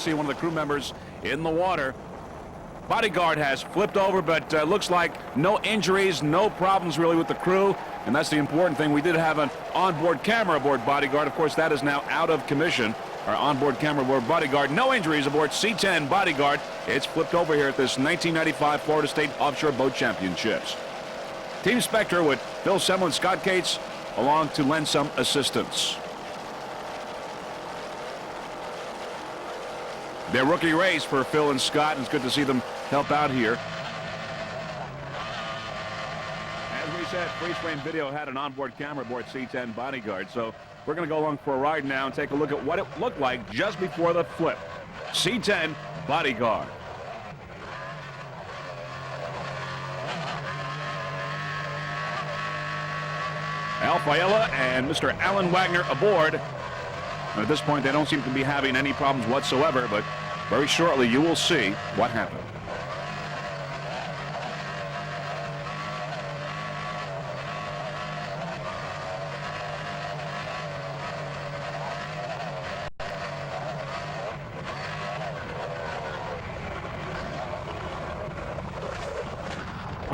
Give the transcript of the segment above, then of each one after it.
see one of the crew members in the water. Bodyguard has flipped over, but looks like no injuries, no problems really with the crew, and that's the important thing. We did have an onboard camera aboard Bodyguard. Of course, that is now out of commission. Our onboard camera aboard Bodyguard. No injuries aboard C-10 Bodyguard. It's flipped over here at this 1995 Florida State Offshore Boat Championships. Team Spectre with Phil Semmel and Scott Cates along to lend some assistance. Their rookie race for Phil and Scott, and it's good to see them help out here. As we said, freeze frame video had an onboard camera aboard C-10 Bodyguard, so we're going to go along for a ride now and take a look at what it looked like just before the flip. C-10 Bodyguard. Al Fiala and Mr. Alan Wagner aboard. And at this point, they don't seem to be having any problems whatsoever, but very shortly you will see what happened.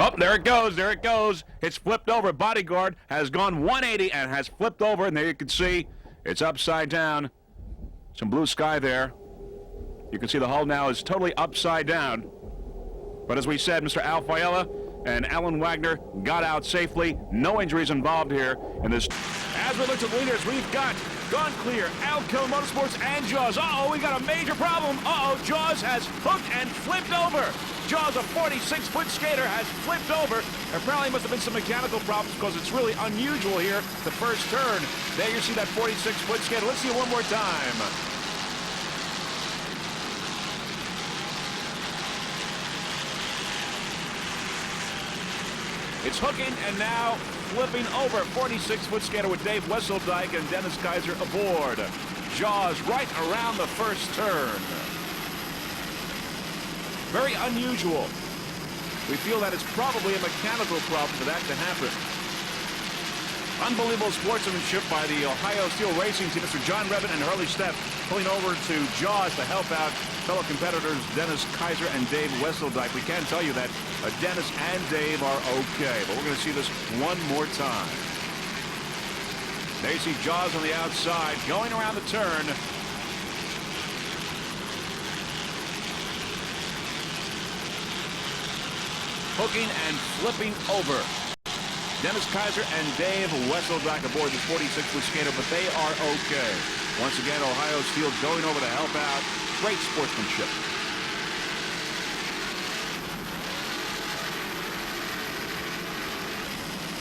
Oh, there it goes, there it goes. It's flipped over. Bodyguard has gone 180 and has flipped over, and there you can see it's upside down. Some blue sky there. You can see the hull now is totally upside down. But as we said, Mr. Al Fiala and Alan Wagner got out safely. No injuries involved here in this. As we look to the leaders, we've got Gone Clear, Alco Motorsports, and Jaws. Uh-oh, we got a major problem. Uh-oh, Jaws has hooked and flipped over. Jaws, a 46-foot skater, has flipped over. Apparently must have been some mechanical problems because it's really unusual here, the first turn. There you see that 46-foot skater. Let's see it one more time. It's hooking and now flipping over. 46-foot skater with Dave Wesseldike and Dennis Kaiser aboard. Jaws right around the first turn. Very unusual. We feel that it's probably a mechanical problem for that to happen. Unbelievable sportsmanship by the Ohio Steel Racing Team. Mr. John Revin and Hurley Stepp pulling over to Jaws to help out fellow competitors Dennis Kaiser and Dave Wesseldike. We can tell you that Dennis and Dave are okay, but we're going to see this one more time. There you see Jaws on the outside going around the turn. Hooking and flipping over. Dennis Kaiser and Dave Wesseldike aboard the 46-foot skater, but they are okay. Once again, Ohio Steel going over to help out. Great sportsmanship.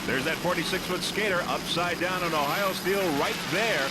There's that 46-foot skater upside down on Ohio Steel right there.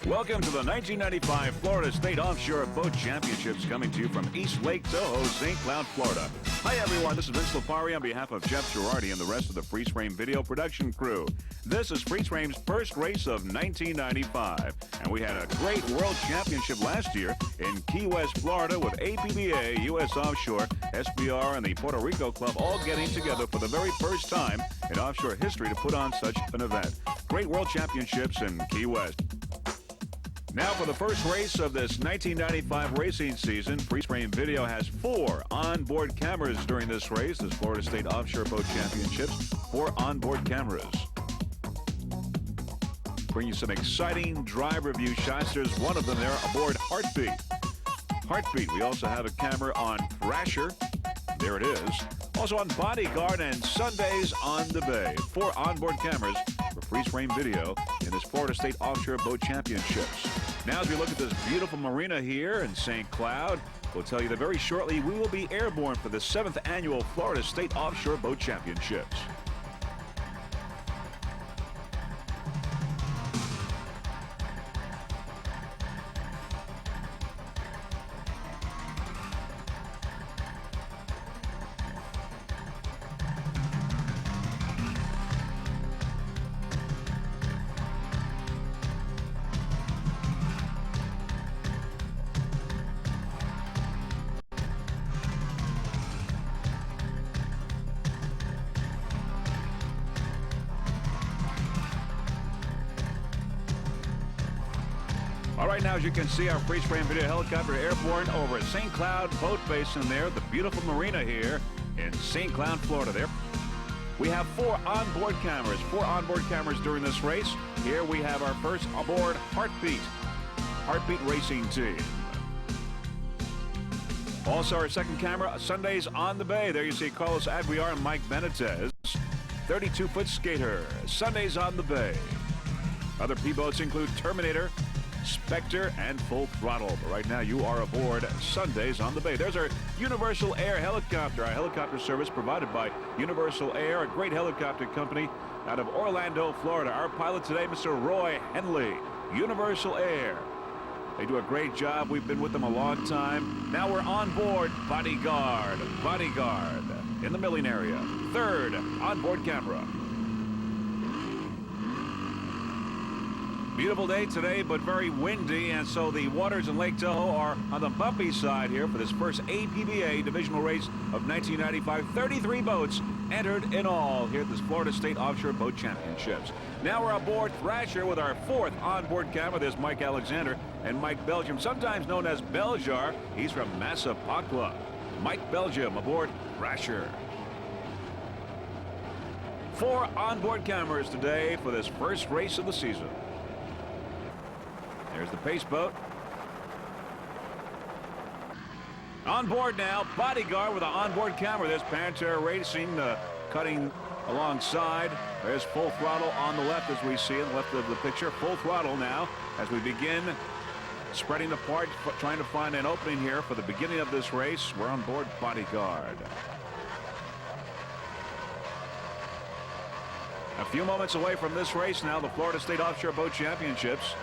Welcome to the 1995 Florida State Offshore Boat Championships, coming to you from East Lake Tahoe, St. Cloud, Florida. Hi, everyone. This is Vince Lafari on behalf of Jeff Girardi and the rest of the Freeze Frame Video production crew. This is Freeze Frame's first race of 1995, and we had a great World Championship last year in Key West, Florida, with APBA, U.S. Offshore, SBR, and the Puerto Rico Club all getting together for the very first time in offshore history to put on such an event. Great World Championships in Key West. Now for the first race of this 1995 racing season, Freeze Frame Video has 4 onboard cameras during this race, this Florida State Offshore Boat Championships. 4 onboard cameras. Bring you some exciting drive review shots. There's one of them there aboard Heartbeat. Heartbeat. We also have a camera on Thrasher. There it is. Also on Bodyguard and Sundays on the Bay. 4 onboard cameras for Freeze Frame Video in this Florida State Offshore Boat Championships. Now, as we look at this beautiful marina here in St. Cloud, we'll tell you that very shortly we will be airborne for the 7th annual Florida State Offshore Boat Championships. All right, now, as you can see, our Freeze Frame Video helicopter airborne over St. Cloud Boat Basin there, the beautiful marina here in St. Cloud, Florida there. We have 4 onboard cameras, 4 onboard cameras during this race. Here we have our first aboard Heartbeat Racing Team. Also, our second camera, Sundays on the Bay. There you see Carlos Aguiar and Mike Benitez. 32-foot skater, Sundays on the Bay. Other P-boats include Terminator, Spectre, and Full Throttle. But right now you are aboard Sundays on the Bay. There's our Universal Air helicopter, our helicopter service provided by Universal Air, a great helicopter company out of Orlando, Florida. Our pilot today, Mr. Roy Henley, Universal Air. They do a great job. We've been with them a long time. Now we're on board Bodyguard in the milling area. 3rd onboard camera. Beautiful day today, but very windy, and so the waters in Lake Tahoe are on the bumpy side here for this first APBA divisional race of 1995. 33 boats entered in all here at this Florida State Offshore Boat Championships. Now we're aboard Thrasher with our 4th onboard camera. There's Mike Alexander and Mike Belgium, sometimes known as Beljar. He's from Massapaqua. Mike Belgium aboard Thrasher. 4 onboard cameras today for this first race of the season. There's the pace boat. On board now, Bodyguard with an onboard camera. There's Pantera Racing cutting alongside. There's Full Throttle on the left, as we see in the left of the picture. Full Throttle now as we begin spreading apart, trying to find an opening here for the beginning of this race. We're on board Bodyguard. A few moments away from this race now, the Florida State Offshore Boat Championships.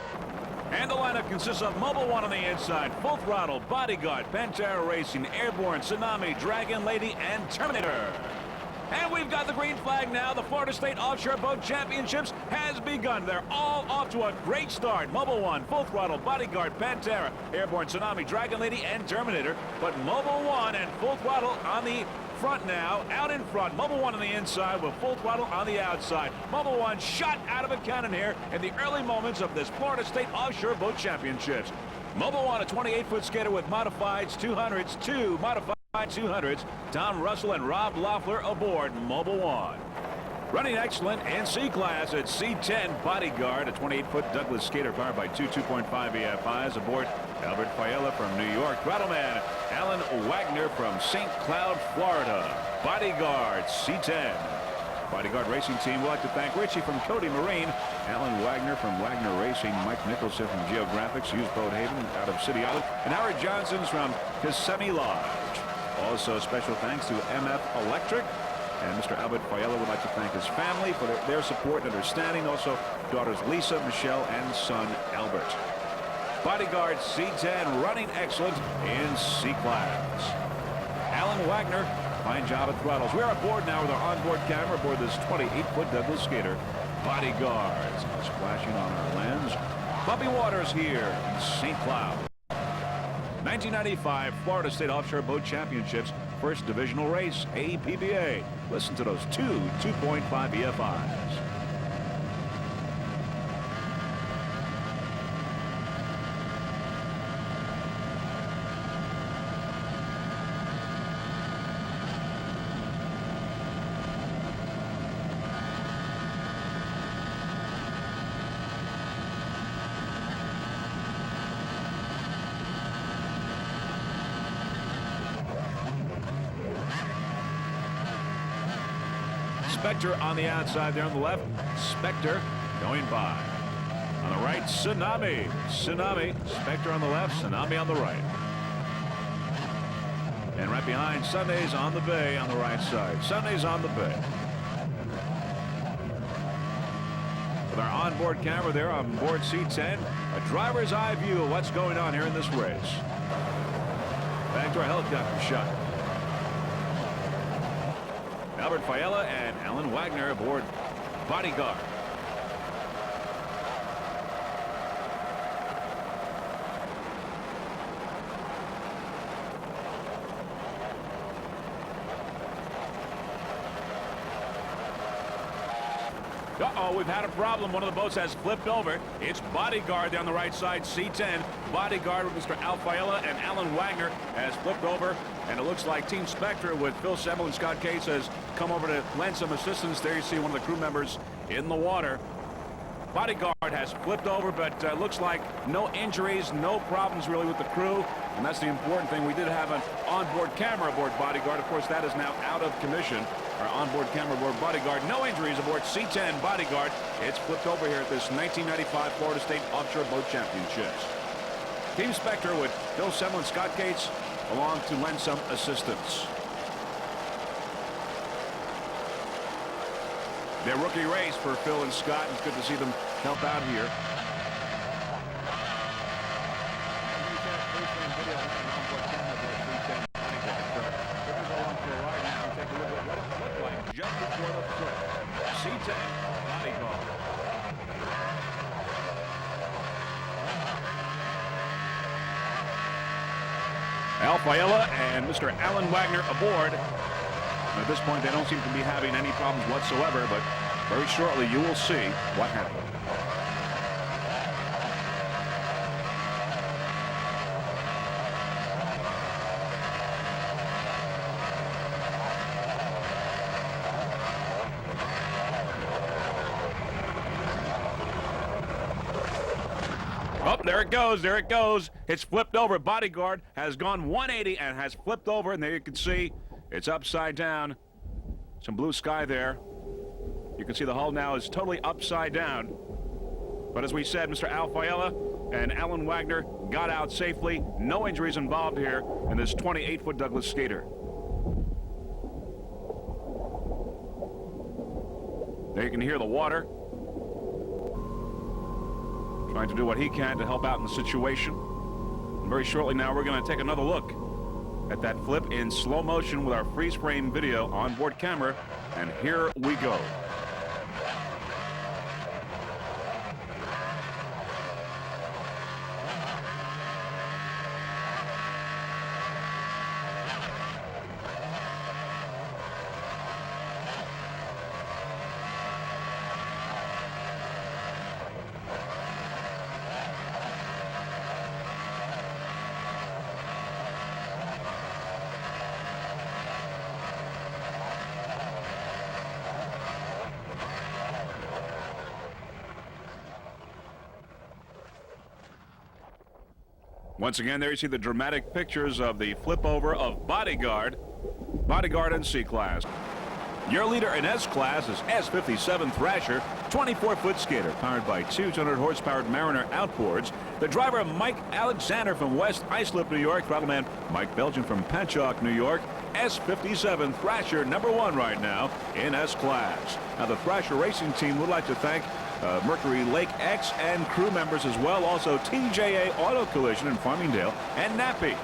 And the lineup consists of Mobile One on the inside, Full Throttle, Bodyguard, Pantera Racing, Airborne, Tsunami, Dragon Lady, and Terminator. And we've got the green flag now. The Florida State Offshore Boat Championships has begun. They're all off to a great start. Mobile One, Full Throttle, Bodyguard, Pantera, Airborne, Tsunami, Dragon Lady, and Terminator. But Mobile One and Full Throttle on the front now, out in front. Mobile One on the inside with Full Throttle on the outside. Mobile One shot out of a cannon here in the early moments of this Florida State Offshore Boat Championships. Mobile One, a 28-foot skater with modifieds 200s, 2 modified 200s. Tom Russell and Rob Loeffler aboard Mobile One. Running excellent in C-Class at C10 Bodyguard, a 28-foot Douglas skater powered by 2.5 EFIs aboard Albert Fiala from New York. Throttleman Alan Wagner from St. Cloud, Florida. Bodyguard C10. Bodyguard Racing Team, we'd like to thank Richie from Cody Marine, Alan Wagner from Wagner Racing, Mike Nicholson from Geographics, Used Boat Haven out of City Island, and Howard Johnson's from Kissimmee Lodge. Also, special thanks to MF Electric. And Mr. Albert Fiala would like to thank his family for their support and understanding. Also, daughters Lisa, Michelle, and son Albert. Bodyguard C10 running excellent in C-Class. Alan Wagner, fine job at throttles. We're aboard now with our onboard camera aboard this 28-foot Douglas skater. Bodyguards splashing on our lens. Bumpy waters here in St. Cloud. 1995 Florida State Offshore Boat Championships, first divisional race, APBA. Listen to those two 2.5 EFIs. Spectre on the outside there on the left. Spectre going by. On the right, Tsunami. Tsunami. Spectre on the left, Tsunami on the right. And right behind, Sunday's on the bay on the right side. Sunday's on the bay. With our onboard camera there on board C10, a driver's eye view of what's going on here in this race. Back to our helicopter shot. Albert Fiala and Alan Wagner aboard Bodyguard. Uh-oh, we've had a problem. One of the boats has flipped over. It's Bodyguard down the right side, C10. Bodyguard with Mr. Al Fiala and Alan Wagner has flipped over. And it looks like Team Spectre with Phil Semmel and Scott Cates has come over to lend some assistance. There you see one of the crew members in the water. Bodyguard has flipped over, but looks like no injuries, no problems really with the crew. And that's the important thing. We did have an onboard camera aboard Bodyguard. Of course, that is now out of commission. Our onboard camera aboard Bodyguard. No injuries aboard C10 Bodyguard. It's flipped over here at this 1995 Florida State Offshore Boat Championships. Team Spectre with Phil Semmel and Scott Cates along to lend some assistance. Their rookie race for Phil and Scott. It's good to see them help out here. Just before the flip, C10 Bodyguard. Al Fiala and Mr. Alan Wagner aboard. At this point, they don't seem to be having any problems whatsoever, but very shortly you will see what happened. Oh, there it goes. There it goes. It's flipped over. Bodyguard has gone 180 and has flipped over, and there you can see it's upside down. Some blue sky there. You can see the hull now is totally upside down. But as we said, Mr. Al Fiala and Alan Wagner got out safely. No injuries involved here in this 28-foot Douglas skater. There you can hear the water. Trying to do what he can to help out in the situation. And very shortly now, we're going to take another look at that flip in slow motion with our freeze frame video onboard camera. And here we go. Once again, there you see the dramatic pictures of the flip over of Bodyguard. Bodyguard in C-Class. Your leader in S-Class is S57 Thrasher, 24-foot skater, powered by two 200-horsepower Mariner outboards. The driver, Mike Alexander from West Islip, New York. Throttleman, Mike Belgian from Patchogue, New York. S57 Thrasher, #1 right now in S-Class. Now, the Thrasher racing team would like to thank Mercury Lake X and crew members as well. Also TJA Auto Collision in Farmingdale and Nappy.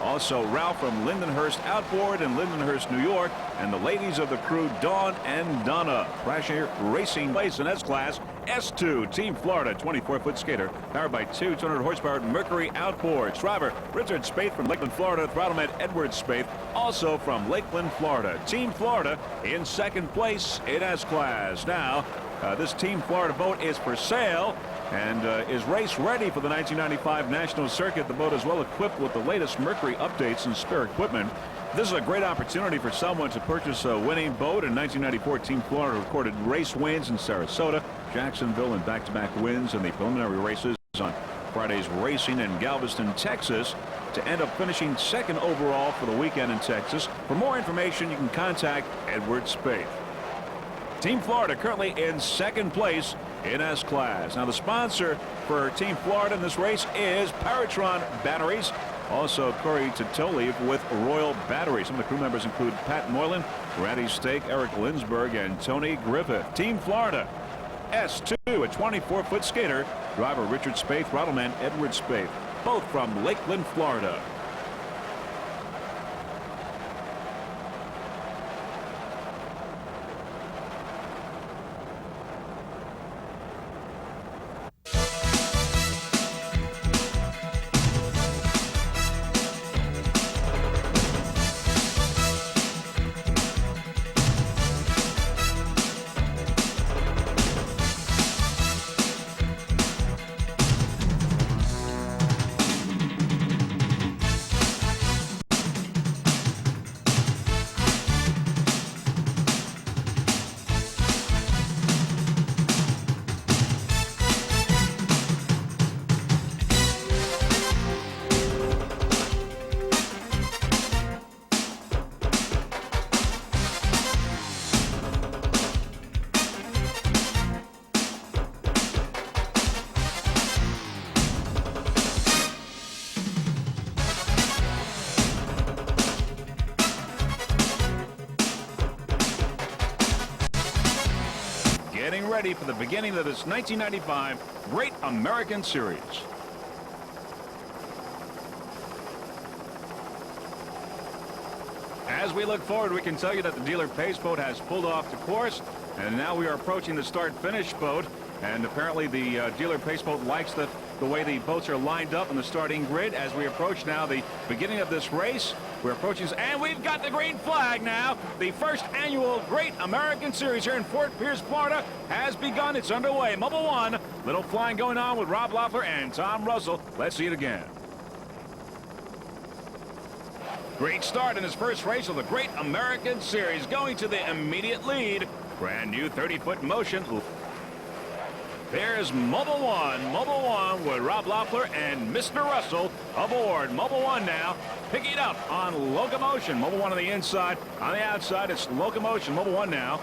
Also Ralph from Lindenhurst Outboard in Lindenhurst, New York, and the ladies of the crew, Dawn and Donna. Crasher Racing place in S-Class, S2, Team Florida, 24-foot skater, powered by 200 horsepower Mercury Outboards. Driver Richard Spaeth from Lakeland, Florida. Throttleman Edward Spaeth, also from Lakeland, Florida. Team Florida in second place in S-Class. Now, this Team Florida boat is for sale and is race ready for the 1995 National Circuit. The boat is well equipped with the latest Mercury updates and spare equipment. This is a great opportunity for someone to purchase a winning boat. In 1994, Team Florida recorded race wins in Sarasota, Jacksonville, and back-to-back wins in the preliminary races on Friday's racing in Galveston, Texas, to end up finishing second overall for the weekend in Texas. For more information, you can contact Edward Spaeth. Team Florida currently in second place in S-Class. Now, the sponsor for Team Florida in this race is Paratron Batteries. Also, Corey Titoli with Royal Batteries. Some of the crew members include Pat Moylan, Ratty Stake, Eric Linsberg, and Tony Griffith. Team Florida, S2, a 24-foot skater. Driver Richard Spaeth, Throttleman Edward Spaeth, both from Lakeland, Florida. Getting ready for the beginning of this 1995 Great American Series. As we look forward, we can tell you that the dealer pace boat has pulled off the course, and now we are approaching the start-finish boat. And apparently the dealer pace boat likes the way the boats are lined up in the starting grid. As we approach now the beginning of this race, we're approaching, and we've got the green flag now. The first annual Great American Series here in Fort Pierce, Florida has begun. It's underway. Mobile One, little flying going on with Rob Loeffler and Tom Russell. Let's see it again. Great start in his first race of the Great American Series, going to the immediate lead. Brand new 30-foot motion. There's Mobile One with Rob Loeffler and Mr. Russell aboard. Mobile One now picking up on Locomotion. Mobile One on the inside. On the outside, it's Locomotion. Mobile One now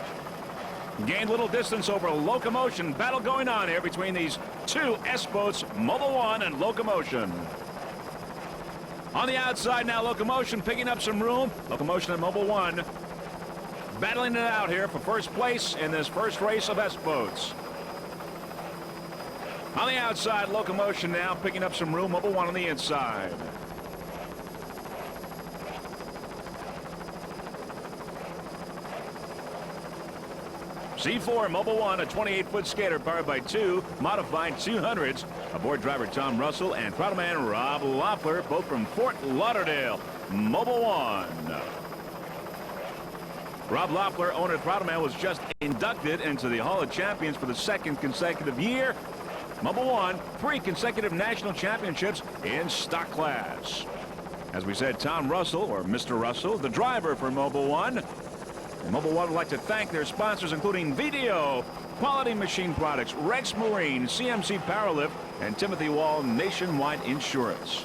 gained little distance over Locomotion. Battle going on here between these two S-boats, Mobile One and Locomotion. On the outside now, Locomotion picking up some room. Locomotion and Mobile One battling it out here for first place in this first race of S-boats. On the outside, Locomotion now picking up some room. Mobile One on the inside. C4 Mobile One, a 28-foot skater powered by two modified 200s. Aboard driver Tom Russell and throttleman Rob Loeffler, both from Fort Lauderdale. Mobile One. Rob Loeffler, owner throttleman, was just inducted into the Hall of Champions for the second consecutive year. Mobile One, 3 consecutive national championships in stock class. As we said, Tom Russell, or Mr. Russell, the driver for Mobile One. And Mobile One would like to thank their sponsors, including VDO, Quality Machine Products, Rex Marine, CMC Powerlift, and Timothy Wall Nationwide Insurance.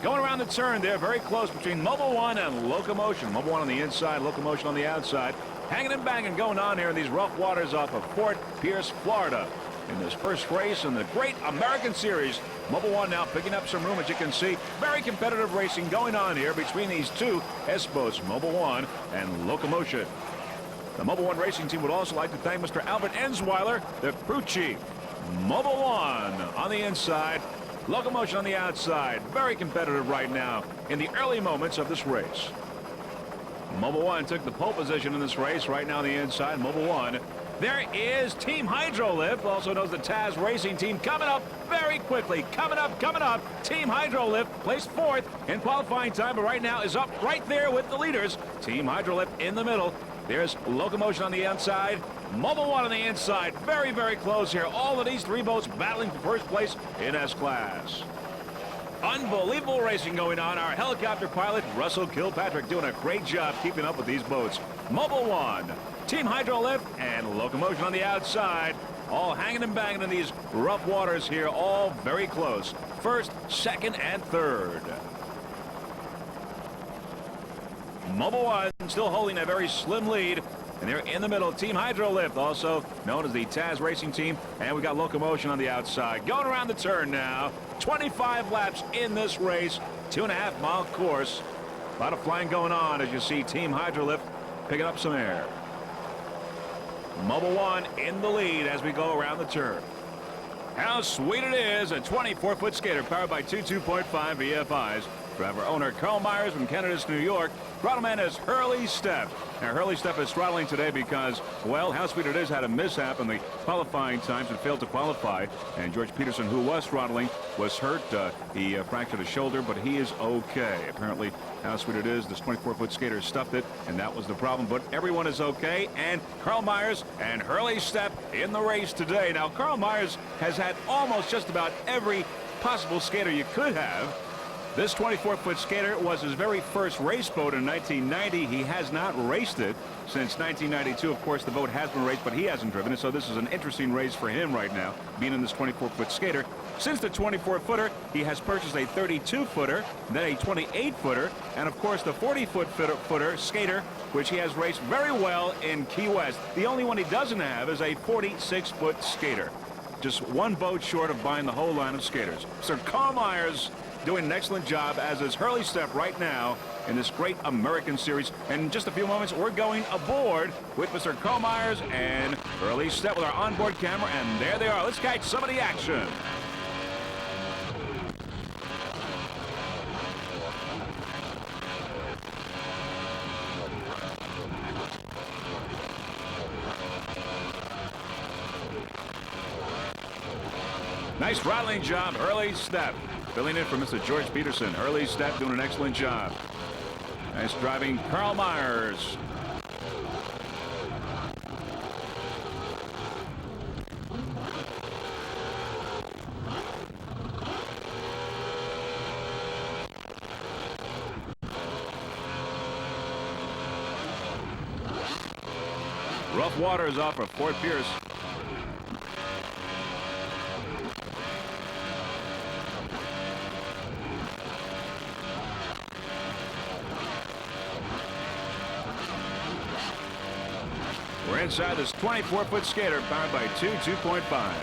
Going around the turn there, very close between Mobile One and Locomotion. Mobile One on the inside, Locomotion on the outside. Hanging and banging going on here in these rough waters off of Fort Pierce, Florida. In this first race in the Great American Series, Mobile One now picking up some room, as you can see. Very competitive racing going on here between these two S-boats, Mobile One and Locomotion. The Mobile One Racing Team would also like to thank Mr. Albert Ensweiler, the crew chief. Mobile One on the inside, Locomotion on the outside. Very competitive right now in the early moments of this race. Mobile One took the pole position in this race right now on the inside. Mobile One. There is Team Hydrolift, also known as the Taz Racing Team, coming up very quickly. Coming up. Team Hydrolift placed fourth in qualifying time, but right now is up right there with the leaders. Team Hydrolift in the middle. There's Locomotion on the outside. Mobile One on the inside. Very, very close here. All of these three boats battling for first place in S-Class. Unbelievable racing going on. Our helicopter pilot, Russell Kilpatrick, doing a great job keeping up with these boats. Mobile One, Team Hydrolift, and Locomotion on the outside. All hanging and banging in these rough waters here. All very close. First, second, and third. Mobile One still holding a very slim lead. And they're in the middle. Team Hydrolift, also known as the Taz Racing Team. And we got Locomotion on the outside. Going around the turn now. 25 laps in this race. 2.5-mile course. A lot of flying going on as you see Team Hydrolift picking up some air. Mobile One in the lead as we go around the turn. How sweet it is. A 24-foot skater powered by two 2.5 VFIs. Driver owner Carl Myers from Canadas, New York. Throttle man is Hurley Stepp. Now, Hurley Stepp is throttling today because, well, How Sweet It Is had a mishap in the qualifying times and failed to qualify. And George Peterson, who was throttling, was hurt. He fractured a shoulder, but he is okay. Apparently, How Sweet It Is, this 24-foot skater stuffed it, and that was the problem. But everyone is okay, and Carl Myers and Hurley Stepp in the race today. Now, Carl Myers has had almost just about every possible skater you could have. This 24-foot skater was his very first race boat in 1990. He has not raced it since 1992. Of course, the boat has been raced, but he hasn't driven it, so this is an interesting race for him right now, being in this 24-foot skater. Since the 24-footer, he has purchased a 32-footer, then a 28-footer, and, of course, the 40-footer skater, which he has raced very well in Key West. The only one he doesn't have is a 46-foot skater. Just one boat short of buying the whole line of skaters. Sir Carl Myers doing an excellent job, as is Hurley Stepp right now in this great American series. And in just a few moments, we're going aboard with Mr. Carl Myers and Hurley Stepp with our onboard camera, and there they are. Let's catch some of the action. Nice throttling job, Hurley Stepp. Filling in for Mr. George Peterson. Hurley Stepp doing an excellent job. Nice driving, Carl Myers. Rough waters off of Fort Pierce. We're inside this 24-foot skater powered by two 2.5s.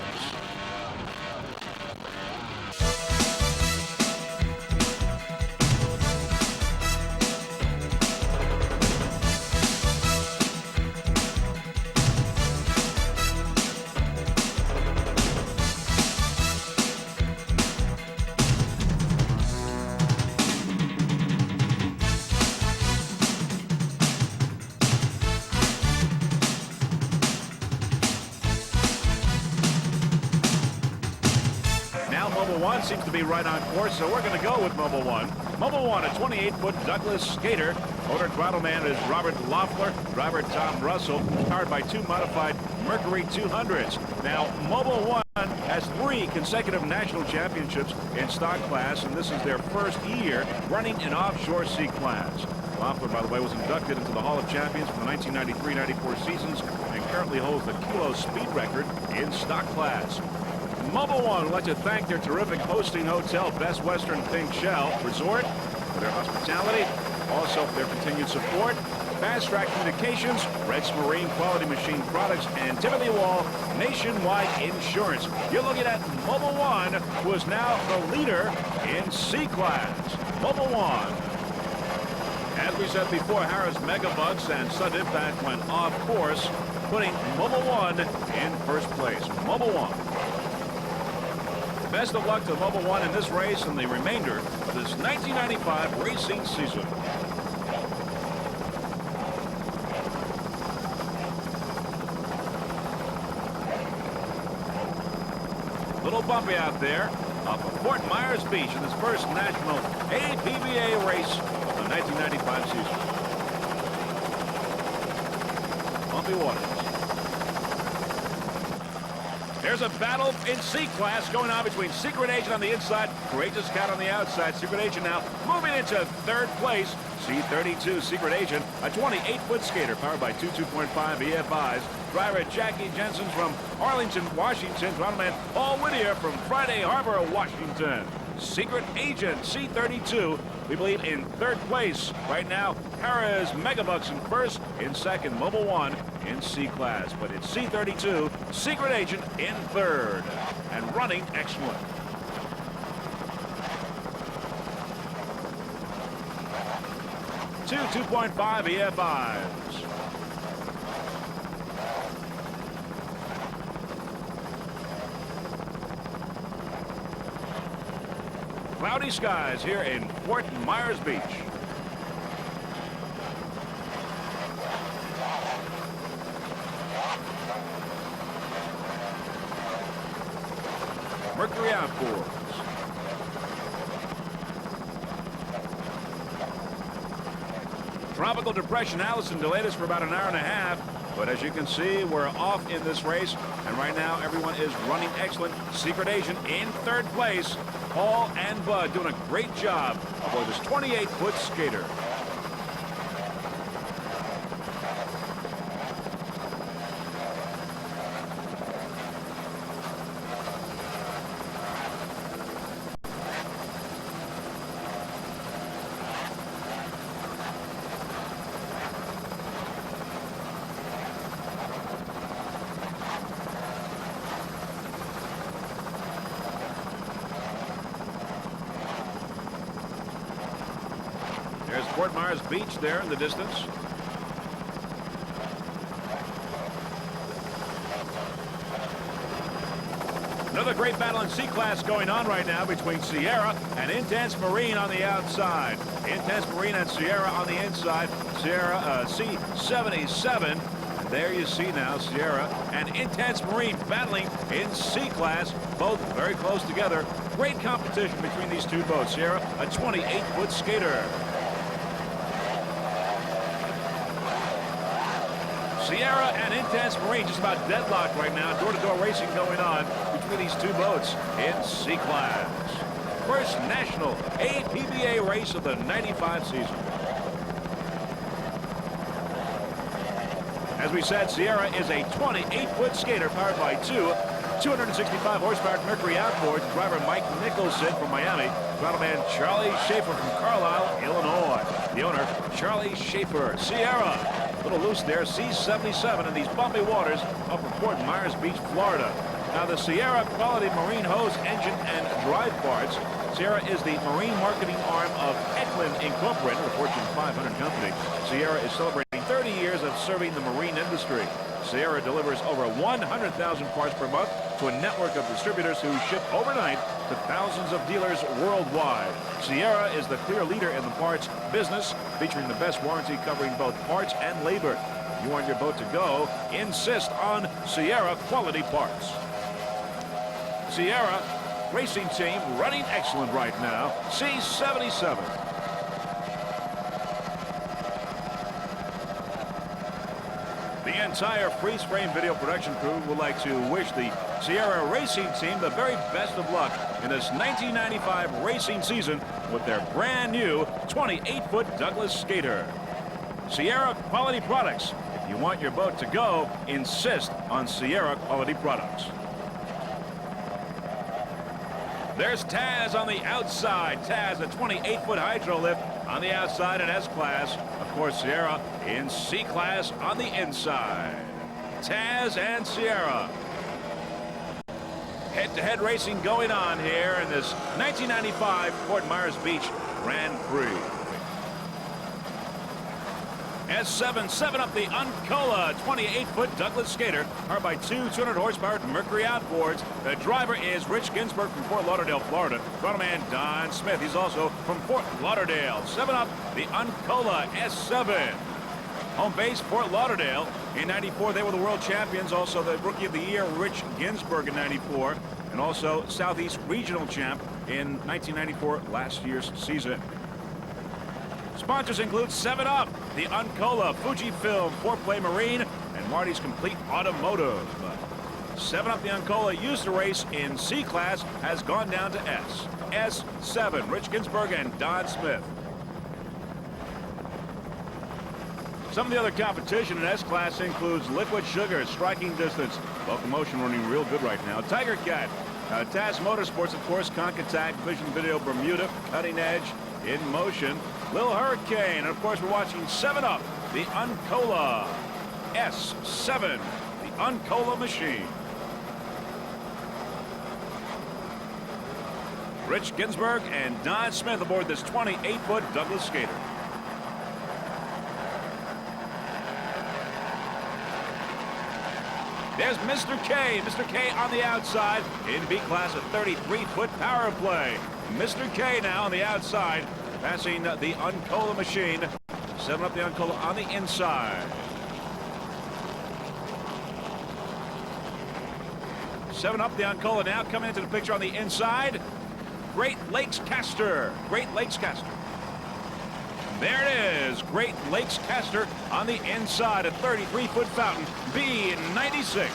Mobile One seems to be right on course, so we're going to go with Mobile One. Mobile One, a 28-foot Douglas skater. Owner throttle man is Robert Loeffler. Driver Tom Russell, powered by two modified Mercury 200s. Now, Mobile One has 3 consecutive national championships in stock class, and this is their first year running an offshore sea class. Loeffler, by the way, was inducted into the Hall of Champions for the 1993-94 seasons and currently holds the kilo speed record in stock class. Mobile One would like to thank their terrific hosting hotel, Best Western Pink Shell Resort, for their hospitality, also for their continued support. Fast Track Communications, Red's Marine Quality Machine Products, and Timothy Wall Nationwide Insurance. You're looking at Mobile One, who is now the leader in C-Class. Mobile One. As we said before, Harris Megabucks and Sudden Impact went off course, putting Mobile One in first place. Mobile One. Best of luck to Mobile One in this race and the remainder of this 1995 racing season. Little bumpy out there off of Fort Myers Beach in this first national APBA race of the 1995 season. Bumpy waters. There's a battle in C-Class going on between Secret Agent on the inside, Courageous Cat on the outside. Secret Agent now moving into third place. C32 Secret Agent, a 28-foot skater powered by two 2.5 EFIs. Driver Jackie Jensen from Arlington, Washington. Throttle Paul Whittier from Friday Harbor, Washington. Secret Agent C32, we believe, in third place. Right now, Harris Megabucks in first. In second, Mobile One in C-Class. But it's C32, Secret Agent in third. And running excellent. Two 2.5 EFIs. Cloudy skies here in Fort Myers Beach. Mercury outboards. Tropical Depression Allison delayed us for about an hour and a half, but as you can see, we're off in this race, and right now everyone is running excellent. Secret Agent in third place. Paul and Bud doing a great job aboard this 28-foot skater. There's Fort Myers Beach there in the distance. Another great battle in C-Class going on right now between Sierra and Intense Marine on the outside. Intense Marine and Sierra on the inside. Sierra C77. And there you see now Sierra and Intense Marine battling in C-Class. Both very close together. Great competition between these two boats. Sierra, a 28-foot skater. Sierra and Intense Marine just about deadlocked right now. Door-to-door racing going on between these two boats in C-Class. First national APBA race of the 95 season. As we said, Sierra is a 28-foot skater powered by two 265 horsepower Mercury outboards. Driver Mike Nicholson from Miami. Throttle Charlie Schaefer from Carlisle, Illinois. The owner, Charlie Schaefer. Sierra. A little loose there, C77 in these bumpy waters off of Fort Myers Beach, Florida. Now the Sierra quality marine hose, engine, and drive parts. Sierra is the marine marketing arm of Eklund Incorporated, a Fortune 500 company. Sierra is celebrating 30 years of serving the marine industry. Sierra delivers over 100,000 parts per month to a network of distributors who ship overnight to thousands of dealers worldwide. Sierra is the clear leader in the parts business, featuring the best warranty covering both parts and labor. If you want your boat to go, insist on Sierra quality parts. Sierra racing team running excellent right now. C77. The entire freeze frame video production crew would like to wish the Sierra racing team the very best of luck in this 1995 racing season with their brand new 28-foot Douglas skater. Sierra quality products. If you want your boat to go, insist on Sierra quality products. There's Taz on the outside. Taz, a 28-foot hydro lift on the outside in S-Class. Of course, Sierra in C-Class on the inside. Taz and Sierra. Head-to-head racing going on here in this 1995 Fort Myers Beach Grand Prix. S7, 7 up the Uncola, 28-foot Douglas skater, powered by two 200-horsepower Mercury outboards. The driver is Rich Ginsburg from Fort Lauderdale, Florida. Throttle Don Smith, he's also from Fort Lauderdale. 7 up the Uncola S7. Home base, Fort Lauderdale. In 94, they were the world champions. Also, the Rookie of the Year, Rich Ginsburg in 94. And also, Southeast Regional champ in 1994, last year's season. Sponsors include 7 Up, the Uncola, Fujifilm, 4Play Marine, and Marty's Complete Automotive. 7 Up, the Uncola, used to race in C class, has gone down to S. S7, Rich Ginsburg and Don Smith. Some of the other competition in S-Class includes Liquid Sugar, Striking Distance, Locomotion running real good right now, Tiger Cat, Taz Motorsports, of course, Concattac, Vision Video, Bermuda, Cutting Edge, In Motion, Lil Hurricane, and of course we're watching 7 Up, the Uncola, S7, the Uncola machine. Rich Ginsburg and Don Smith aboard this 28-foot Douglas skater. There's Mr. K. Mr. K on the outside in B class, a 33-foot power play. Mr. K now on the outside, passing the Uncola machine. 7 Up the Uncola on the inside. 7 Up the Uncola now coming into the picture on the inside. Great Lakes Caster. Great Lakes Caster. There it is, Great Lakes Caster on the inside, a 33-foot fountain, B96.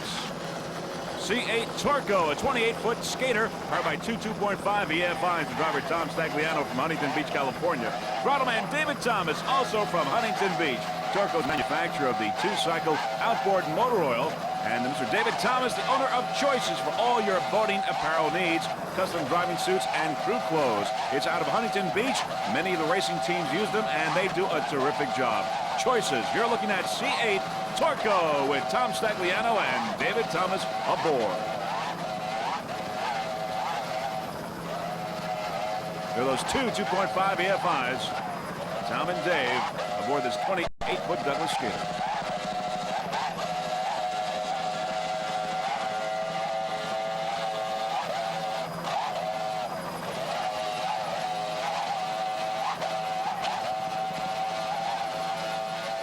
C8 Torco, a 28-foot skater, powered by two 2.5 EFIs. The driver Tom Stagliano from Huntington Beach, California. Throttleman David Thomas, also from Huntington Beach. Torco's manufacturer of the two-cycle outboard motor oil. And Mr. David Thomas, the owner of Choices for all your boating apparel needs, custom driving suits and crew clothes. It's out of Huntington Beach. Many of the racing teams use them, and they do a terrific job. Choices, you're looking at C8 Torco with Tom Stagliano and David Thomas aboard. There are those two 2.5 EFIs. Tom and Dave aboard this 28-foot Douglas skater.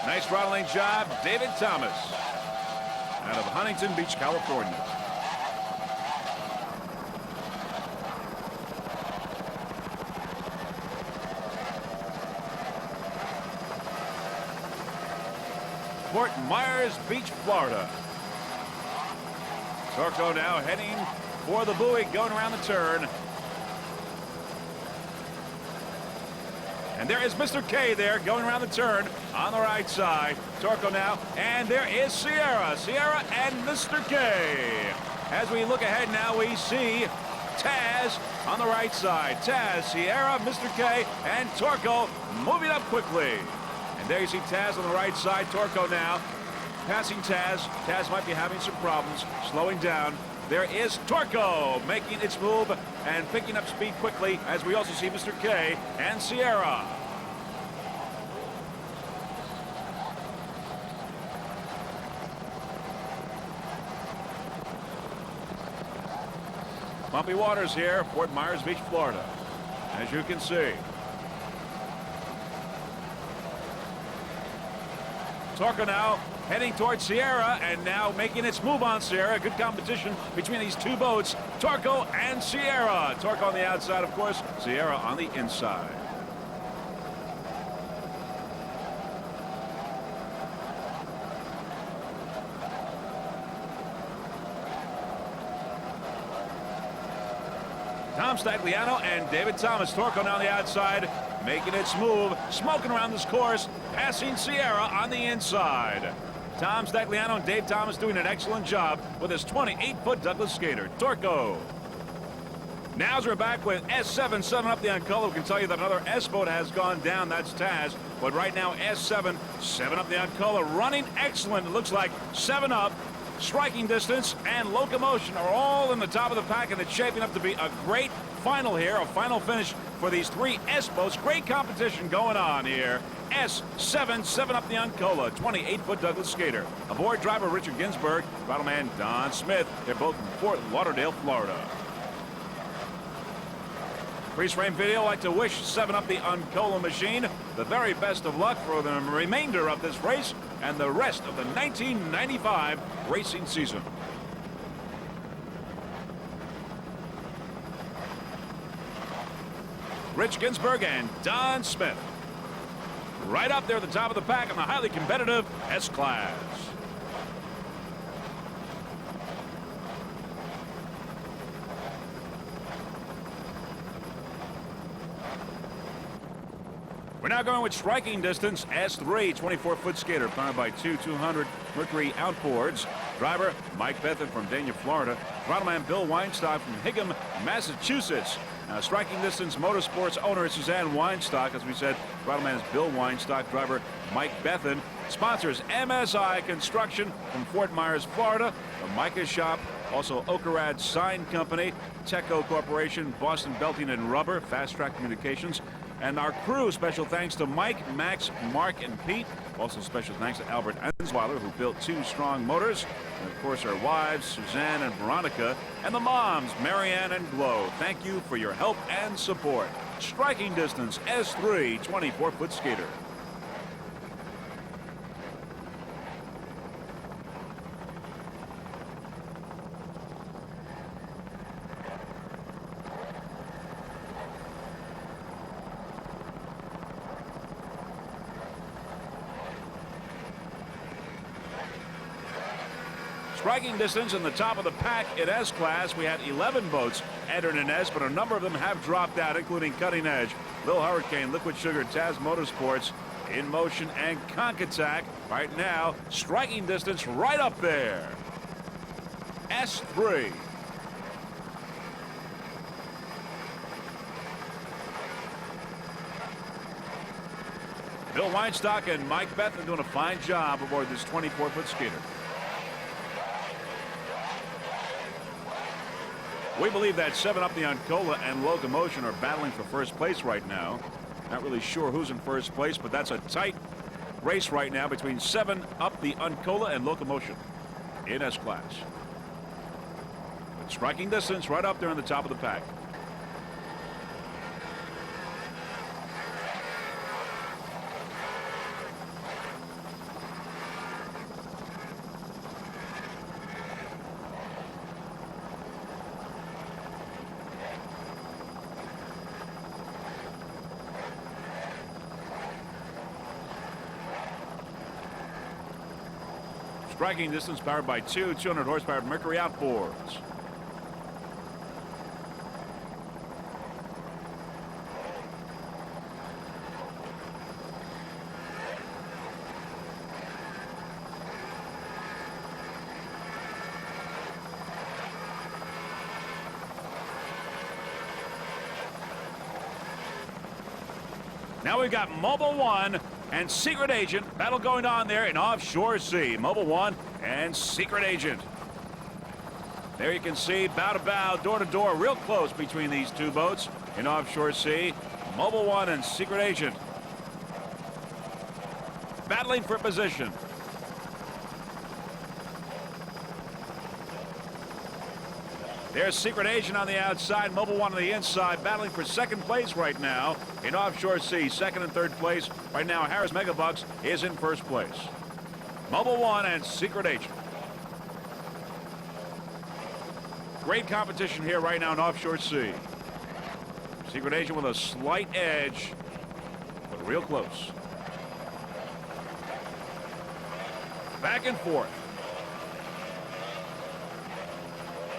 Nice throttling job, David Thomas, out of Huntington Beach, California. Fort Myers Beach, Florida. Torco now heading for the buoy, going around the turn. And there is Mr. K there going around the turn on the right side. Torco now, and there is Sierra. Sierra and Mr. K. As we look ahead now, we see Taz on the right side. Taz, Sierra, Mr. K, and Torco moving up quickly. And there you see Taz on the right side. Torco now passing Taz. Taz might be having some problems, slowing down. There is Torco making its move and picking up speed quickly, as we also see Mr. K and Sierra. Bumpy waters here, Fort Myers Beach, Florida, as you can see. Torco now heading towards Sierra, and now making its move on Sierra. Good competition between these two boats, Torco and Sierra. Torco on the outside, of course, Sierra on the inside. Tom Stagliano and David Thomas. Torco now on the outside, making its move, smoking around this course, passing Sierra on the inside. Tom Stagliano and Dave Thomas doing an excellent job with his 28-foot Douglas skater, Torco. Now as we're back with S7, 7 Up the Uncola, we can tell you that another S boat has gone down. That's Taz. But right now, S7, 7 Up the Uncola, running excellent. It looks like 7 Up, Striking Distance, and Locomotion are all in the top of the pack, and it's shaping up to be a great final here, a final finish for these three S boats. Great competition going on here. S7, 7 up the Uncola, 28-foot Douglas skater. Aboard driver Richard Ginsburg, throttle-man Don Smith. They're both from Fort Lauderdale, Florida. Freeze-frame video, I'd like to wish 7 up the Uncola machine the very best of luck for the remainder of this race and the rest of the 1995 racing season. Rich Ginsburg and Don Smith. Right up there at the top of the pack in the highly competitive S-Class. We're now going with striking distance, S3, 24-foot skater, powered by two 200 Mercury outboards. Driver, Mike Bethan from Dania, Florida. Throttle-man Bill Weinstock from Hingham, Massachusetts. Now, striking distance motorsports owner Suzanne Weinstock, as we said, throttle-man is Bill Weinstock. Driver, Mike Bethan. Sponsors, MSI Construction from Fort Myers, Florida. The Micah Shop, also Okarad Sign Company, Teco Corporation, Boston Belting and Rubber, Fast Track Communications. And our crew, special thanks to Mike, Max, Mark, and Pete. Also special thanks to Albert Ensweiler, who built 2 strong motors. And of course, our wives, Suzanne and Veronica. And the moms, Marianne and Glo. Thank you for your help and support. Striking distance, S3, 24-foot skater. Striking distance in the top of the pack in S-Class. We had 11 boats entered in S, but a number of them have dropped out, including Cutting Edge, Lil Hurricane, Liquid Sugar, Taz Motorsports, In Motion, and Conch Attack. Right now, striking distance right up there. S3. Bill Weinstock and Mike Bethan doing a fine job aboard this 24-foot skater. We believe that 7 up the Uncola and Locomotion are battling for first place right now. Not really sure who's in first place, but that's a tight race right now between 7 up the Uncola and Locomotion in S-Class. Striking distance right up there in the top of the pack. Striking distance powered by 2 200 horsepower Mercury outboards. Now we've got Mobile One and Secret Agent. Battle going on there in Offshore Sea. Mobile One and Secret Agent. There you can see bow to bow, door to door, real close between these two boats in Offshore Sea. Mobile One and Secret Agent battling for position. There's Secret Agent on the outside, Mobile One on the inside, battling for second place right now in Offshore Sea. Second and third place. Right now, Harris Megabucks is in first place. Mobile One and Secret Agent. Great competition here right now in Offshore Sea. Secret Agent with a slight edge, but real close. Back and forth.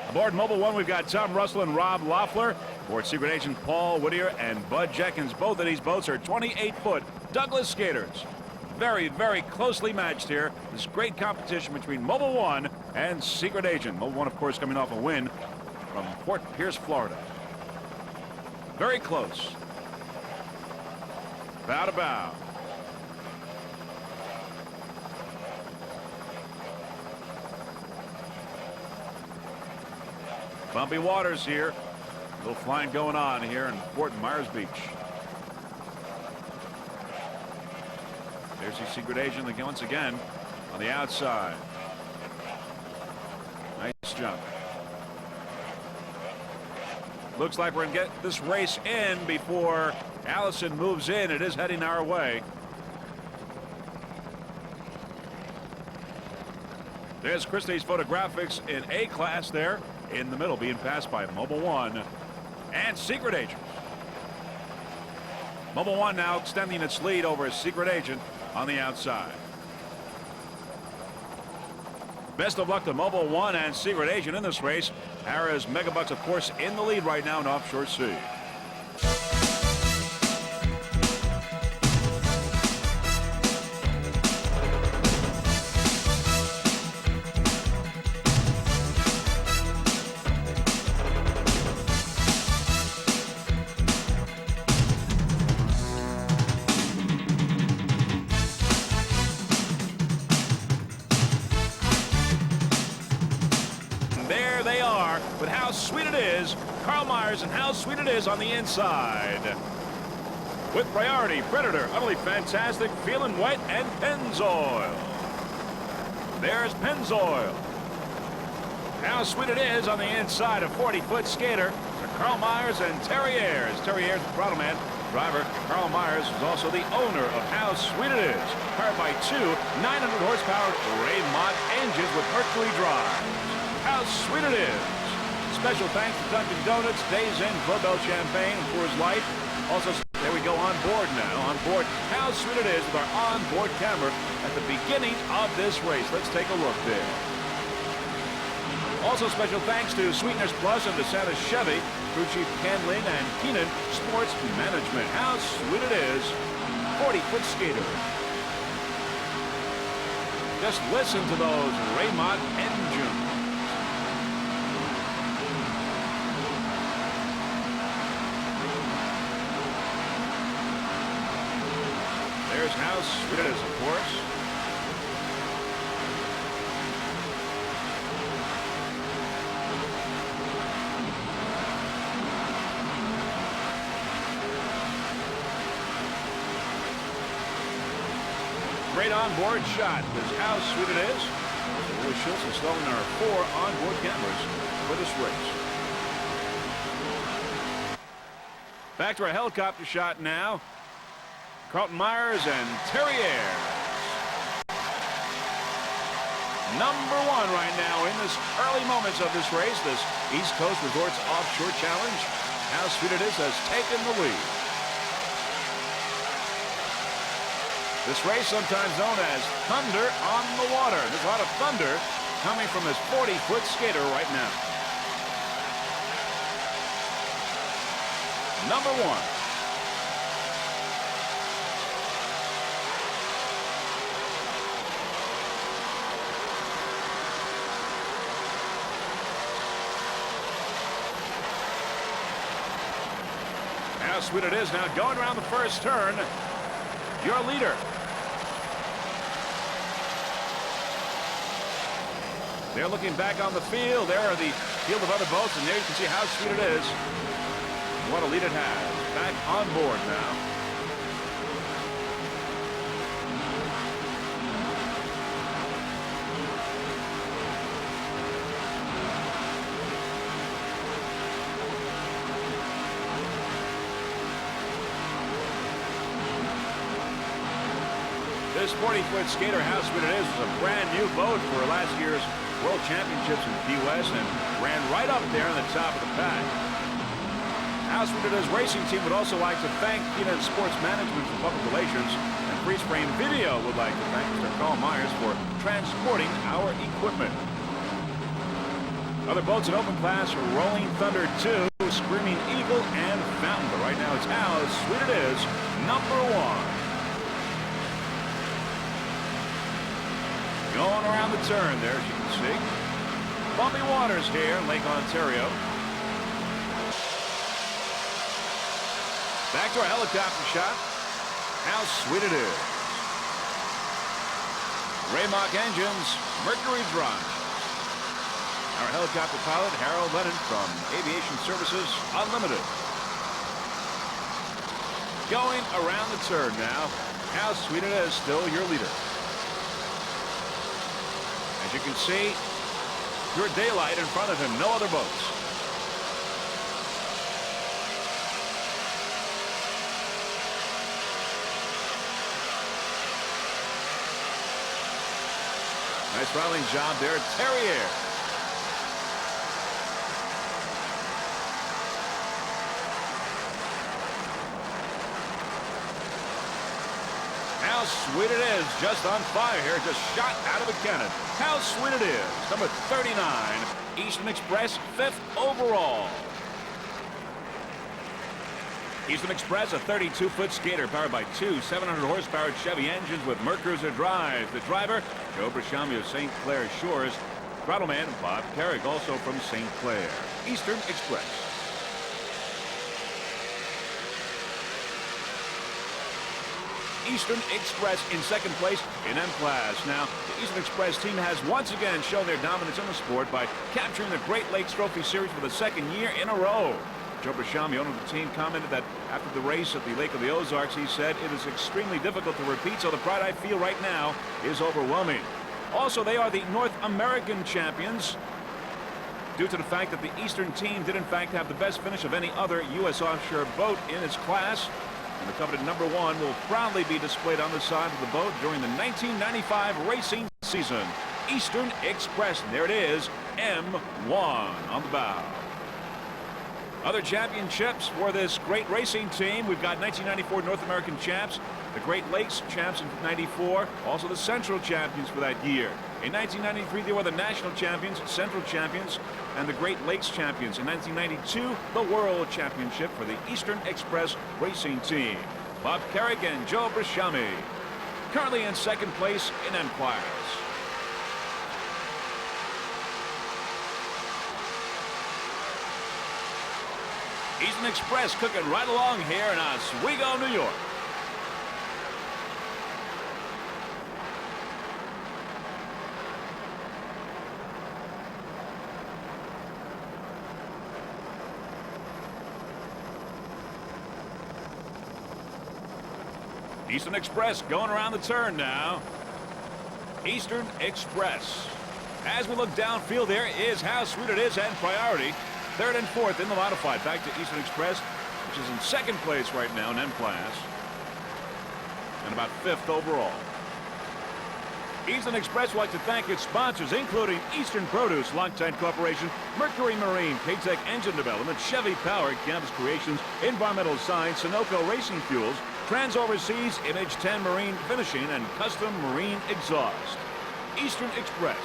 Aboard Mobile One, we've got Tom Russell and Rob Loeffler. Aboard Secret Agent, Paul Whittier and Bud Jenkins. Both of these boats are 28-foot Douglas skaters. Very, very closely matched here. This great competition between Mobile One and Secret Agent. Mobile One, of course, coming off a win from Fort Pierce, Florida. Very close. Bow to bow. Bumpy waters here. Little flying going on here in Fort Myers Beach. There's the secret agent again, once again on the outside. Nice jump. Looks like we're going to get this race in before Allison moves in. It is heading our way. There's Christie's Photographics in A class there in the middle, being passed by Mobile One and Secret Agent. Mobile One now extending its lead over Secret Agent on the outside. Best of luck to Mobile One and Secret Agent in this race. Harrah's Megabucks, of course, in the lead right now in Offshore Sea. But How Sweet It Is, Carl Myers, and How Sweet It Is on the inside. With Priority, Predator, Utterly Fantastic, Feeling White, and Pennzoil. There's Pennzoil. How Sweet It Is on the inside, a 40-foot skater to Carl Myers and Terriers. Terriers, the throttle man. Driver Carl Myers is also the owner of How Sweet It Is, powered by two 900-horsepower Raymont engines with Mercury drive. How Sweet It Is. Special thanks to Dunkin' Donuts, Days Inn, Club Champagne, and Coors Light. Also, there we go on board now. On board, How Sweet It Is with our onboard camera at the beginning of this race. Let's take a look there. Also, special thanks to Sweeteners Plus and DeSantis Chevy, Crew Chief Ken Lin and Keenan Sports Management. How Sweet It Is, 40-foot skater. Just listen to those Raymont engines. There's How Sweet It Is, of course. Great onboard shot. There's How Sweet It Is. Willie Schultz installing our 4 onboard cameras for this race. Back to our helicopter shot now. Carlton Myers and Terriers. Number 1 right now in this early moments of this race, this East Coast Resorts Offshore Challenge. How Sweet It Is has taken the lead. This race sometimes known as Thunder on the Water. There's a lot of thunder coming from this 40-foot skater right now. Number 1. How Sweet It Is now going around the first turn. Your leader. They're looking back on the field. There are the field of other boats, and there you can see How Sweet It Is. What a lead it has. Back on board now. This 40-foot skater, How Sweet It Is, was a brand new boat for last year's World Championships in Key West and ran right up there on the top of the pack. How Sweet It Is racing team would also like to thank Keenan Sports Management for Public Relations, and Freeze Frame Video would like to thank Mr. Carl Myers for transporting our equipment. Other boats in open class are Rolling Thunder 2, Screaming Eagle, and Fountain. But right now it's How Sweet It Is, number 1. Going around the turn there, as you can see. Bumpy waters here in Lake Ontario. Back to our helicopter shot. How Sweet It Is. Raymont engines, Mercury drive. Our helicopter pilot, Harold Lennon from Aviation Services Unlimited. Going around the turn now. How sweet it is, still your leader. As you can see, pure daylight in front of him, no other boats. Nice throttling job there, Terrier. How sweet it is, just on fire here, just shot out of a cannon. How sweet it is, number 39, Eastern Express, 5th overall. Eastern Express, a 32-foot skater powered by two 700-horsepower Chevy engines with Mercruiser drive. The driver, Joe Brashami of St. Clair Shores. Throttleman, Bob Carrick, also from St. Clair. Eastern Express. Eastern Express in second place in M Class. Now, the Eastern Express team has once again shown their dominance in the sport by capturing the Great Lakes Trophy Series for the second year in a row. Joe Brashami, owner of the team, commented that after the race at the Lake of the Ozarks, he said, "It is extremely difficult to repeat, so the pride I feel right now is overwhelming." Also, they are the North American champions due to the fact that the Eastern team did in fact have the best finish of any other U.S. offshore boat in its class. And the coveted number 1 will proudly be displayed on the side of the boat during the 1995 racing season. Eastern Express, and there it is, M1 on the bow. Other championships for this great racing team. We've got 1994 North American champs, the Great Lakes champs in '94, also the Central champions for that year. In 1993, they were the national champions, Central champions, and the Great Lakes champions. In 1992, the World Championship for the Eastern Express racing team. Bob Carrick and Joe Brashami. Currently in second place in M Class. Eastern Express cooking right along here in Oswego, New York. Eastern Express going around the turn now. Eastern Express. As we look downfield, there is How Sweet It Is and Priority. Third and fourth in the modified. Back to Eastern Express, which is in second place right now in M Class. And about 5th overall. Eastern Express would like to thank its sponsors, including Eastern Produce, Loctite Corporation, Mercury Marine, K-Tech Engine Development, Chevy Power, Campus Creations, Environmental Science, Sunoco Racing Fuels, Trans Overseas, Image 10 Marine Finishing, and Custom Marine Exhaust. Eastern Express.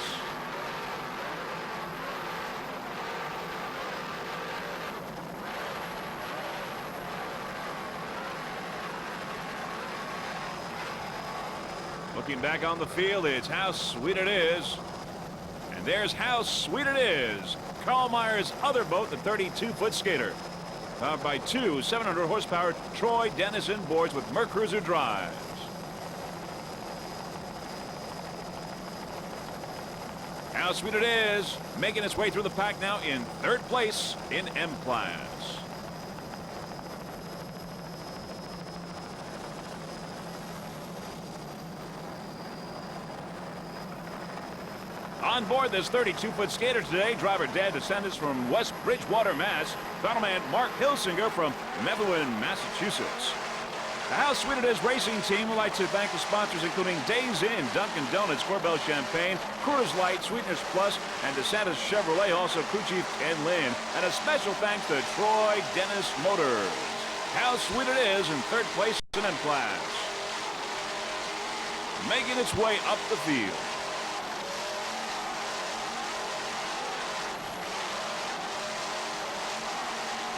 Looking back on the field, it's How Sweet It Is. And there's How Sweet It Is. Carl Meyer's other boat, the 32-foot skater. Powered by two 700-horsepower Troy Denison boards with Mercruiser drives. How Sweet It Is, making its way through the pack now in third place in M Class. On board this 32-foot skater today, driver Dad descendants from West Bridgewater, Mass. Throttleman Mark Hilsinger from Methuen, Massachusetts. The How Sweet It Is racing team would like to thank the sponsors, including Days Inn, Dunkin' Donuts, Corbel Champagne, Coors Light, Sweeteners Plus, and DeSantis Chevrolet, also crew chief Ken Lynn. And a special thanks to Troy Dennis Motors. How Sweet It Is in third place in M Class. Making its way up the field.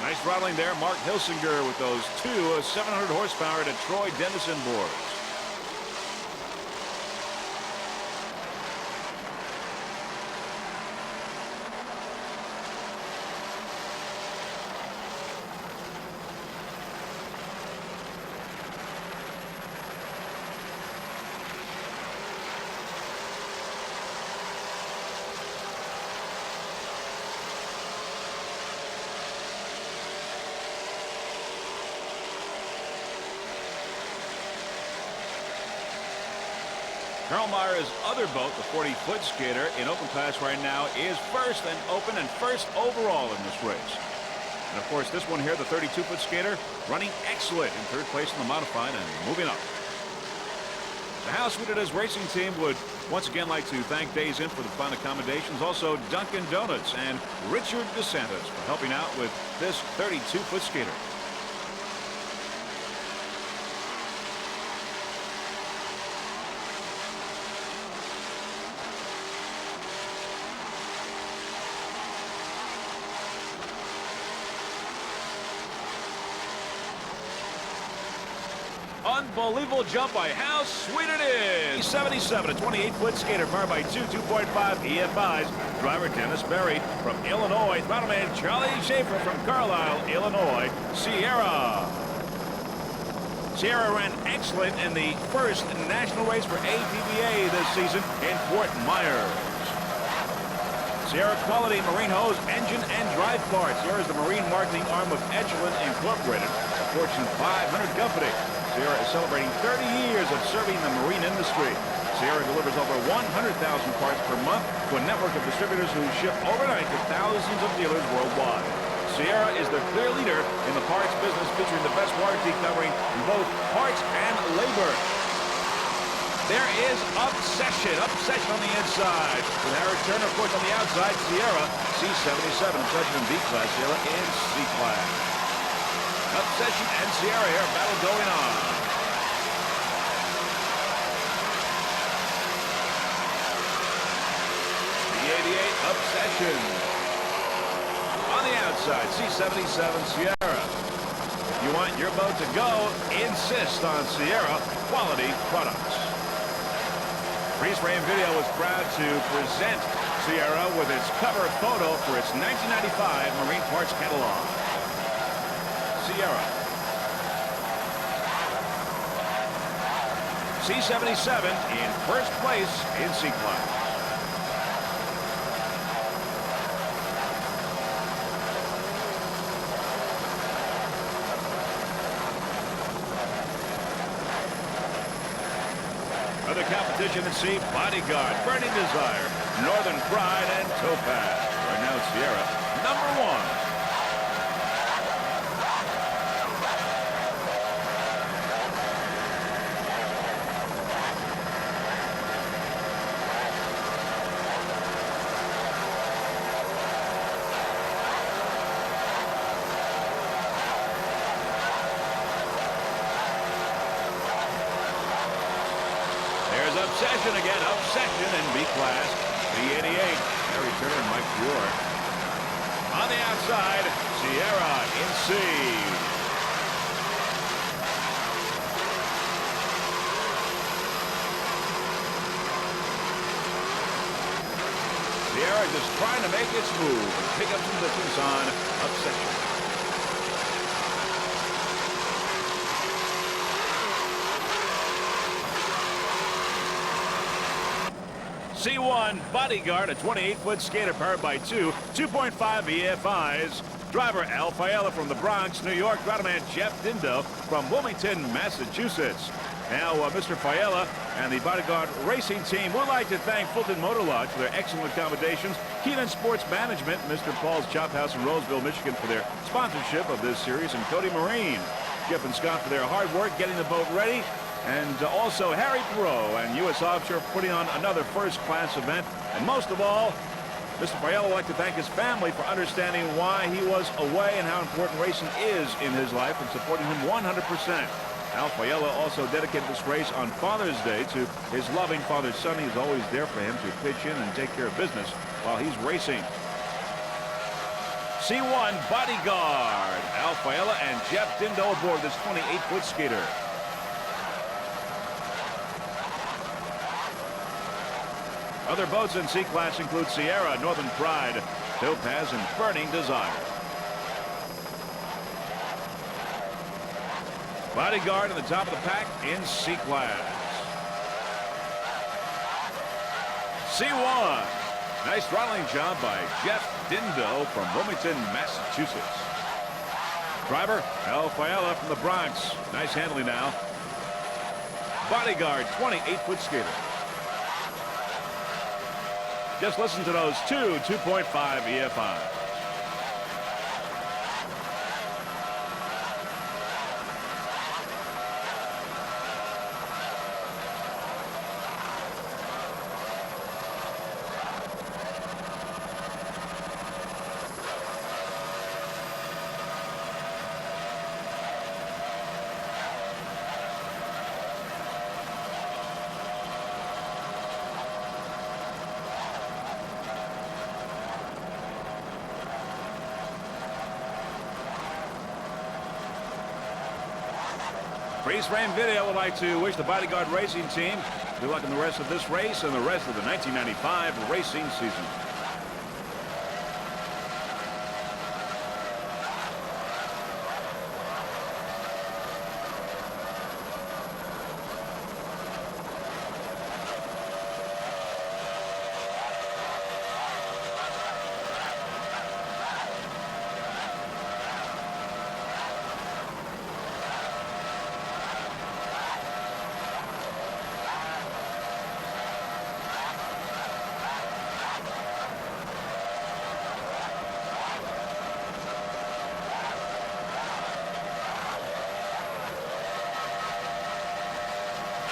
Nice throttling there, Mark Hilsinger with those two 700 horsepower to Troy Denison boards. Carl Meyer's other boat, the 40-foot skater, in open class right now, is first and open and first overall in this race. And, of course, this one here, the 32-foot skater, running excellent in third place in the modified and moving up. The House Sweeteners racing team would once again like to thank Days Inn for the fine accommodations. Also, Dunkin' Donuts and Richard DeSantis for helping out with this 32-foot skater. Unbelievable jump by how sweet it is. 77, a 28-foot skater, powered by 2.5 EFIs. Driver Dennis Berry from Illinois. Throttleman Charlie Schaefer from Carlisle, Illinois. Sierra ran excellent in the first national race for APBA this season in Fort Myers. Sierra Quality Marine Hose, Engine and Drive Parts. Sierra is the marine marketing arm of Echelon Incorporated, a Fortune 500 company. Sierra is celebrating 30 years of serving the marine industry. Sierra delivers over 100,000 parts per month to a network of distributors who ship overnight to thousands of dealers worldwide. Sierra is the clear leader in the parts business, featuring the best warranty covering both parts and labor. There is Obsession on the inside. With Harry Turner, of course, on the outside. Sierra, C77, Obsession in B class, Sierra in C class. Obsession and Sierra here, battle going on. The 88 Obsession. On the outside, C77 Sierra. If you want your boat to go, insist on Sierra Quality Products. Freeze Frame Video was proud to present Sierra with its cover photo for its 1995 Marine Parts Catalog. Sierra. C77 in first place in C class. Other competition at sea, Bodyguard, Burning Desire, Northern Pride, and Topaz. Right now, Sierra, number 1. Obsession again, Obsession in B class. The 88, Harry Turner and Mike Buer. On the outside, Sierra in C. Sierra just trying to make its move and pick up some distance on Obsession. C1 Bodyguard, a 28-foot skater powered by 2.5 EFIs. Driver Al Fiala from the Bronx, New York. Throttleman Jeff Dindo from Wilmington, Massachusetts. Now, Mr. Fiala and the Bodyguard racing team would like to thank Fulton Motor Lodge for their excellent accommodations, Keenan Sports Management, Mr. Paul's Chop House in Roseville, Michigan for their sponsorship of this series, and Cody Marine, Jeff and Scott for their hard work getting the boat ready. And also Harry Perot and U.S. Offshore putting on another first-class event. And most of all, Mr. Fiala would like to thank his family for understanding why he was away and how important racing is in his life and supporting him 100%. Al Fiala also dedicated this race on Father's Day to his loving father Sonny. He's always there for him to pitch in and take care of business while he's racing. C1 Bodyguard, Al Fiala and Jeff Dindo aboard this 28-foot skater. Other boats in C-Class include Sierra, Northern Pride, Topaz, and Burning Desire. Bodyguard in the top of the pack in C-Class. C1. Nice throttling job by Jeff Dindo from Wilmington, Massachusetts. Driver, Al Fiala from the Bronx. Nice handling now. Bodyguard, 28-foot skater. Just listen to those two 2.5 EFIs. Freeze Frame Video would like to wish the Bodyguard Racing Team good luck in the rest of this race and the rest of the 1995 racing season.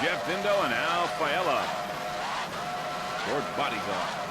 Jeff Dindo and Al Fiella for Bodyguard.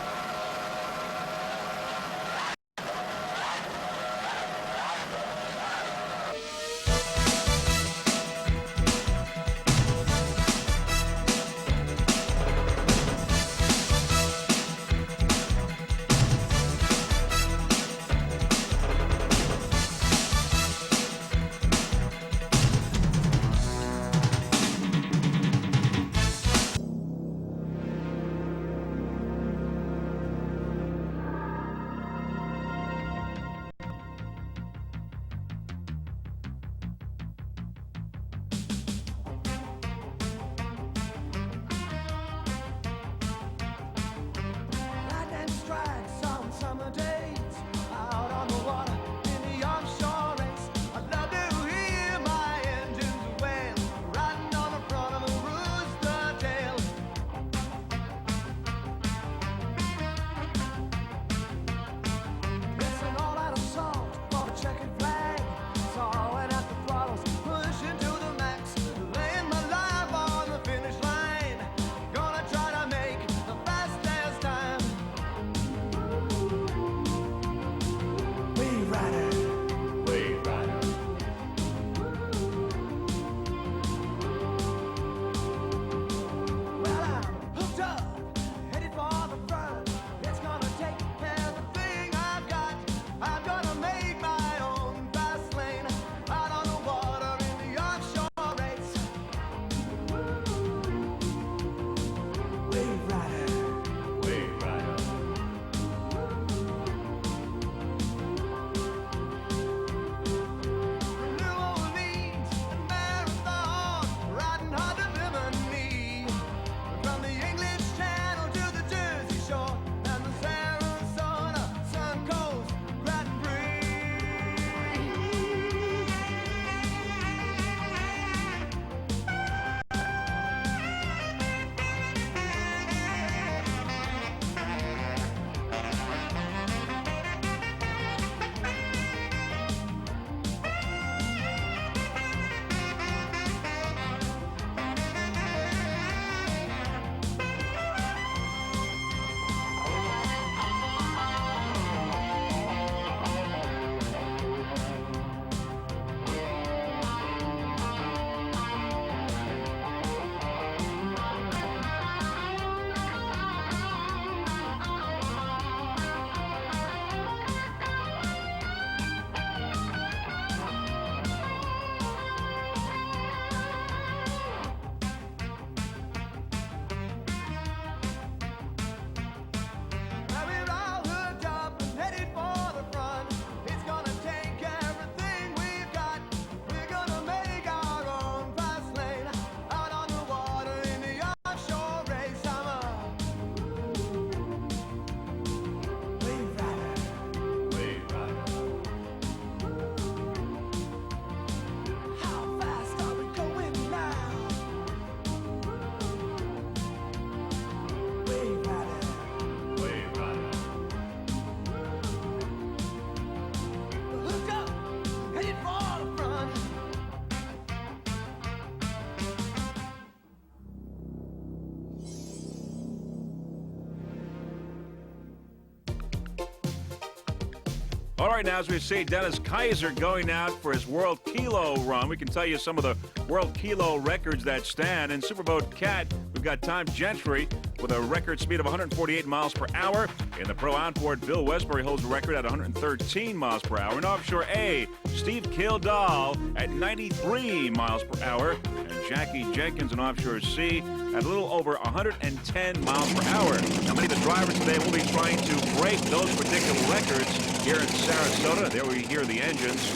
All right, now as we see Dennis Kaiser going out for his World Kilo run, we can tell you some of the World Kilo records that stand. In Superboat Cat, we've got Tom Gentry with a record speed of 148 miles per hour. In the Pro Outboard, Bill Westbury holds the record at 113 miles per hour. In Offshore A, Steve Kildall at 93 miles per hour. And Jackie Jenkins in Offshore C at a little over 110 miles per hour. Now, many of the drivers today will be trying to break those particular records here in Sarasota. There we hear the engines.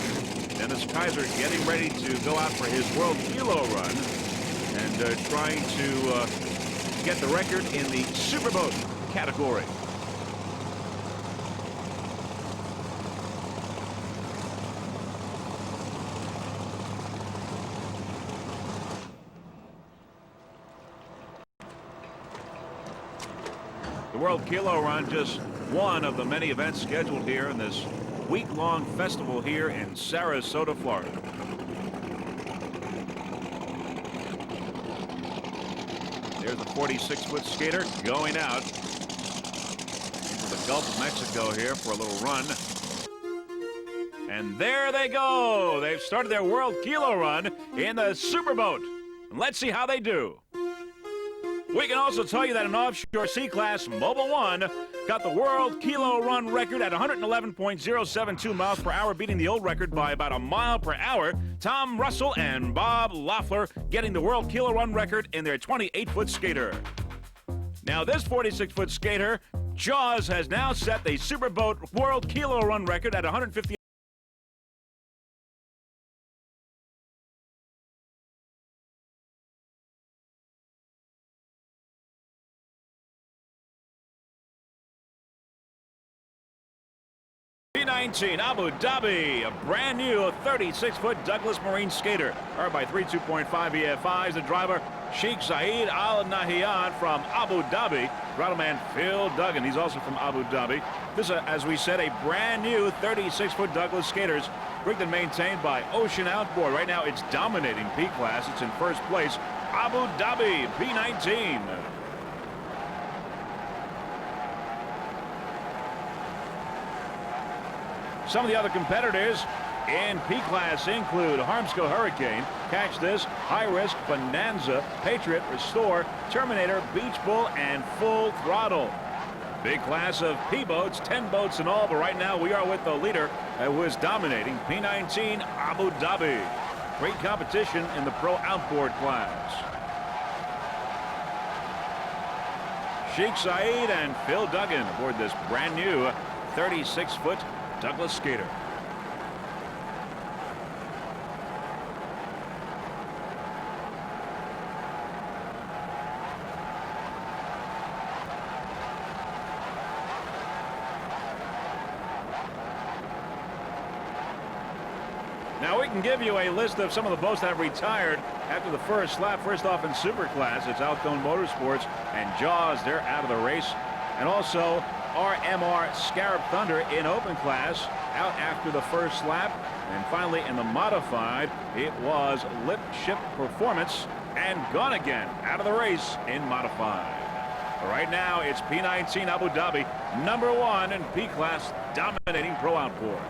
Dennis Kaiser getting ready to go out for his World Kilo run and trying to get the record in the Superboat category. The World Kilo Run, just one of the many events scheduled here in this week-long festival here in Sarasota, Florida. There's the 46-foot skater going out into the Gulf of Mexico here for a little run. And there they go. They've started their World Kilo Run in the Superboat. And let's see how they do. We can also tell you that an Offshore C-Class Mobil 1 got the World Kilo Run record at 111.072 miles per hour, beating the old record by about a mile per hour. Tom Russell and Bob Loeffler getting the World Kilo Run record in their 28-foot skater. Now, this 46-foot skater, Jaws, has now set the Superboat World Kilo Run record at 150. P19 Abu Dhabi, a brand new 36-foot Douglas Marine skater, powered by 3.2.5 EFIs. The driver, Sheikh Zayed Al Nahyan from Abu Dhabi. Throttle Phil Duggan, he's also from Abu Dhabi. This is, as we said, a brand new 36-foot Douglas skaters, rigged and maintained by Ocean Outboard. Right now, it's dominating P-Class. It's in first place. Abu Dhabi, P19. Some of the other competitors in P-Class include Harmsco Hurricane, Catch This, High Risk, Bonanza, Patriot, Restore, Terminator, Beach Bull, and Full Throttle. Big class of P-boats, 10 boats in all, but right now we are with the leader who is dominating, P19 Abu Dhabi. Great competition in the Pro Outboard class. Sheikh Zayed and Phil Duggan aboard this brand new 36-foot Douglas skater. Now we can give you a list of some of the boats that have retired after the first lap. First off in Super Class, it's Outcome Motorsports and Jaws. They're out of the race. And also RMR Scarab Thunder in Open Class out after the first lap. And finally in the Modified, it was Lip Ship Performance and Gone Again out of the race in Modified. Right now it's P19 Abu Dhabi, #1 in P-Class, dominating Pro Outboard.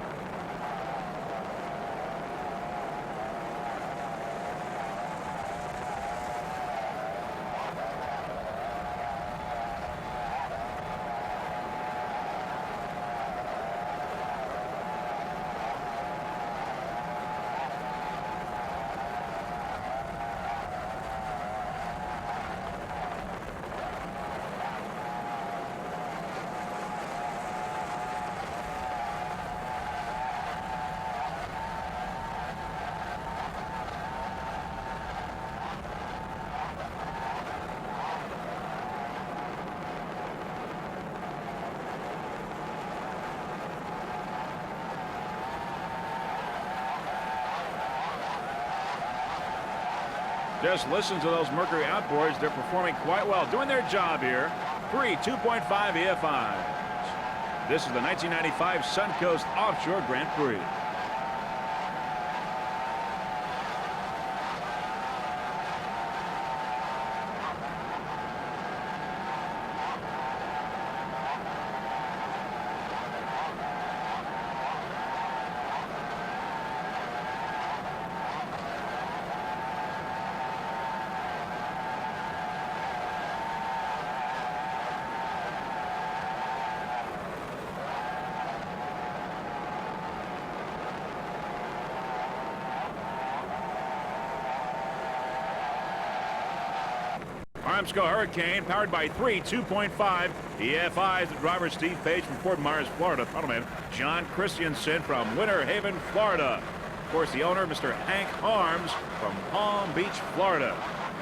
Just listen to those Mercury outboards. They're performing quite well, doing their job here. 2.5 EFIs. This is the 1995 Suncoast Offshore Grand Prix. Armsco Hurricane, powered by three 2.5 EFIs. The driver, Steve Page from Fort Myers, Florida. Throttle John Christensen from Winter Haven, Florida. Of course, the owner, Mr. Hank Harms from Palm Beach, Florida.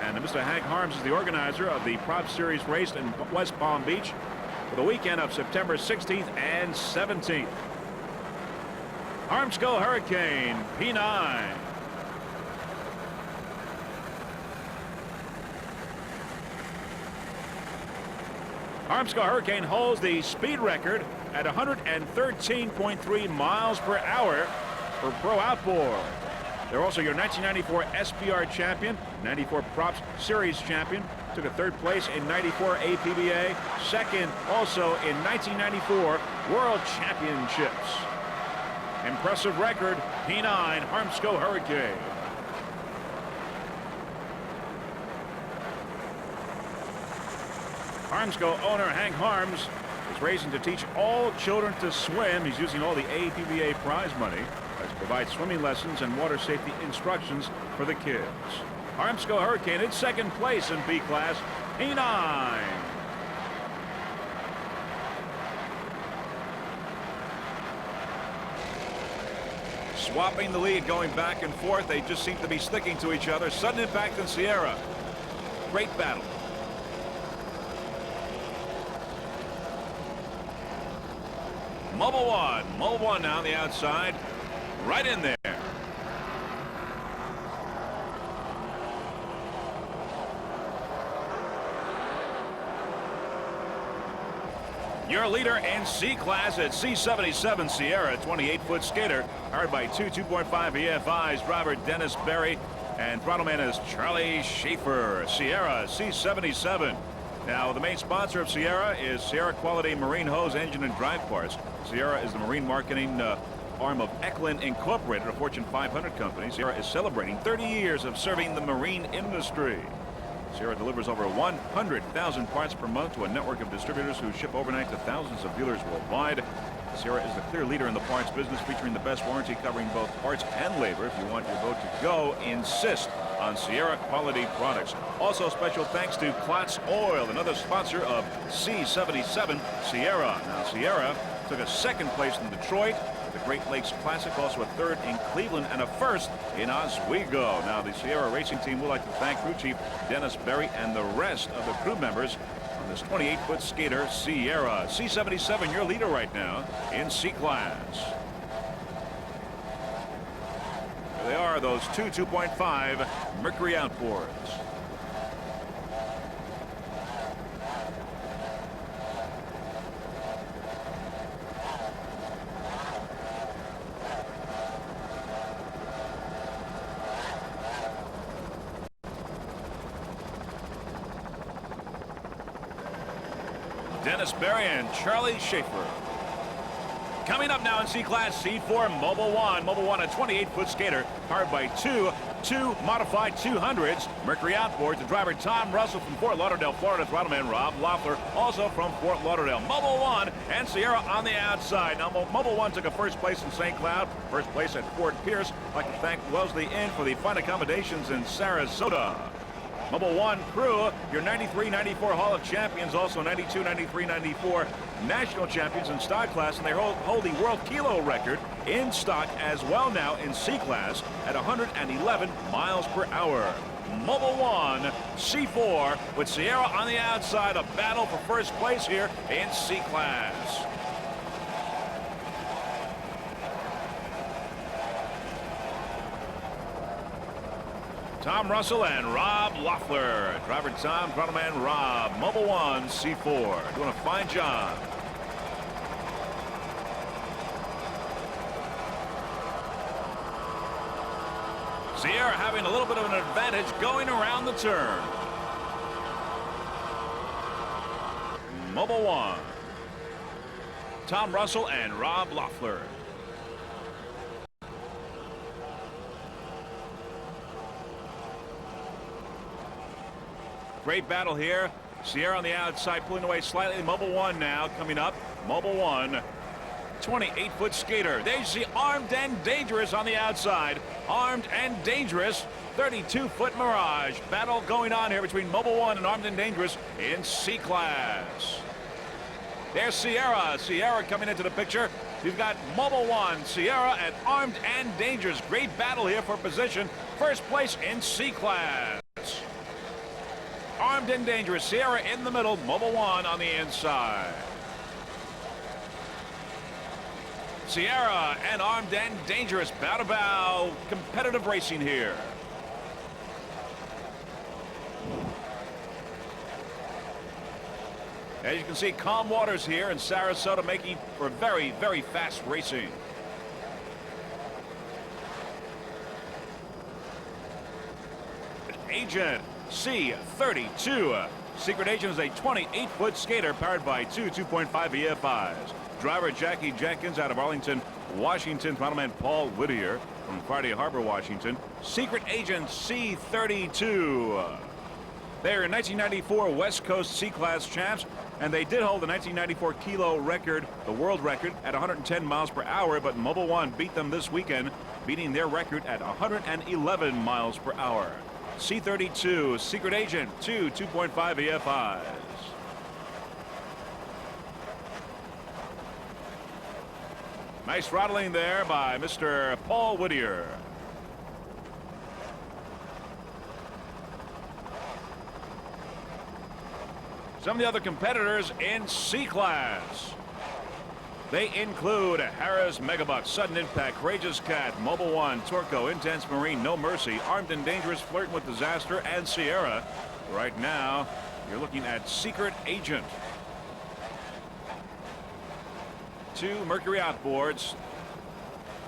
And Mr. Hank Harms is the organizer of the Prop Series race in West Palm Beach for the weekend of September 16th and 17th. Armsco Hurricane, P9. Armsco Hurricane holds the speed record at 113.3 miles per hour for Pro Outboard. They're also your 1994 SPR champion, 94 Props Series champion, took a third place in 94 APBA, second also in 1994 World Championships. Impressive record, P9 Armsco Hurricane. Armsco owner Hank Harms is racing to teach all children to swim. He's using all the APBA prize money to provide swimming lessons and water safety instructions for the kids. Armsco Hurricane in second place in B class, P9. Swapping the lead, going back and forth. They just seem to be sticking to each other. Sudden impact in Sierra. Great battle. Mobile One now on the outside, right in there. Your leader in C class at C77 Sierra, 28-foot skater, powered by two 2.5 EFIs. Driver Dennis Berry and throttleman is Charlie Schaefer. Sierra C77. Now, the main sponsor of Sierra is Sierra Quality Marine Hose, Engine, and Drive Parts. Sierra is the marine marketing arm of Eklund Incorporated, a Fortune 500 company. Sierra is celebrating 30 years of serving the marine industry. Sierra delivers over 100,000 parts per month to a network of distributors who ship overnight to thousands of dealers worldwide. Sierra is the clear leader in the parts business, featuring the best warranty covering both parts and labor. If you want your boat to go, insist on Sierra quality products. Also, special thanks to Klotz Oil, another sponsor of C77 Sierra. Now, Sierra took a second place in Detroit, the Great Lakes Classic, also a third in Cleveland, and a first in Oswego. Now, the Sierra racing team would like to thank crew chief Dennis Berry and the rest of the crew members on this 28-foot skater, Sierra. C77, your leader right now in C class. There they are, those two 2.5 Mercury outboards. Dennis Berry and Charlie Schaefer. Coming up now in C-Class, C4 Mobile One. Mobile One, a 28-foot skater, powered by two modified 200s. Mercury outboards. The driver, Tom Russell from Fort Lauderdale, Florida. Throttleman, Rob Loeffler, also from Fort Lauderdale. Mobile One and Sierra on the outside. Now, Mobile One took a first place in St. Cloud, first place at Fort Pierce. I'd like to thank Wellesley Inn for the fine accommodations in Sarasota. Mobile One crew, your 93-94 Hall of Champions, also 92-93-94 national champions in stock class, and they hold the world kilo record in stock as well now in C class at 111 miles per hour. Mobile One, C4 with Sierra on the outside, a battle for first place here in C class. Tom Russell and Rob Loeffler. Driver Tom, throttleman Rob. Mobile One, C4. Doing a fine job. Sierra having a little bit of an advantage going around the turn. Mobile One. Tom Russell and Rob Loeffler. Great battle here. Sierra on the outside, pulling away slightly. Mobile One now coming up. Mobile One. 28-foot skater. There you see Armed and Dangerous on the outside. Armed and Dangerous, 32-foot Mirage. Battle going on here between Mobile One and Armed and Dangerous in C class. There's Sierra. Sierra coming into the picture. You've got Mobile One, Sierra, and Armed and Dangerous. Great battle here for position. First place in C class. Armed and Dangerous. Sierra in the middle. Mobile One on the inside. Sierra and Armed and Dangerous. Bow to bow. Competitive racing here. As you can see, calm waters here in Sarasota, making for very, very fast racing. Agent C32. Secret Agent is a 28-foot skater powered by two 2.5 EFIs. Driver Jackie Jenkins out of Arlington, Washington. Throttle Paul Whittier from Friday Harbor, Washington. Secret Agent C32. They are 1994 West Coast C-Class champs, and they did hold the 1994 kilo record, the world record, at 110 miles per hour, but Mobile One beat them this weekend, beating their record at 111 miles per hour. C32, Secret Agent, 2.5 EFIs. Nice throttling there by Mr. Paul Whittier. Some of the other competitors in C-Class. They include Harris, Megabuck, Sudden Impact, Courageous Cat, Mobile One, Torco, Intense Marine, No Mercy, Armed and Dangerous, Flirting with Disaster, and Sierra. Right now, you're looking at Secret Agent. 2 Mercury outboards,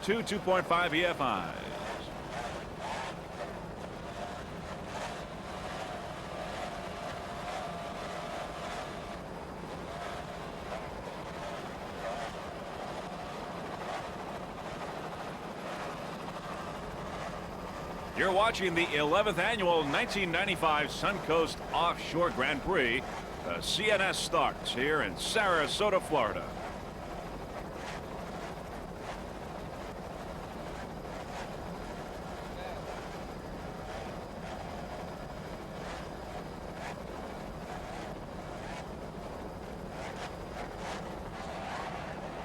2.5 EFIs. You're watching the 11th annual 1995 Suncoast Offshore Grand Prix. The CNS starts here in Sarasota, Florida.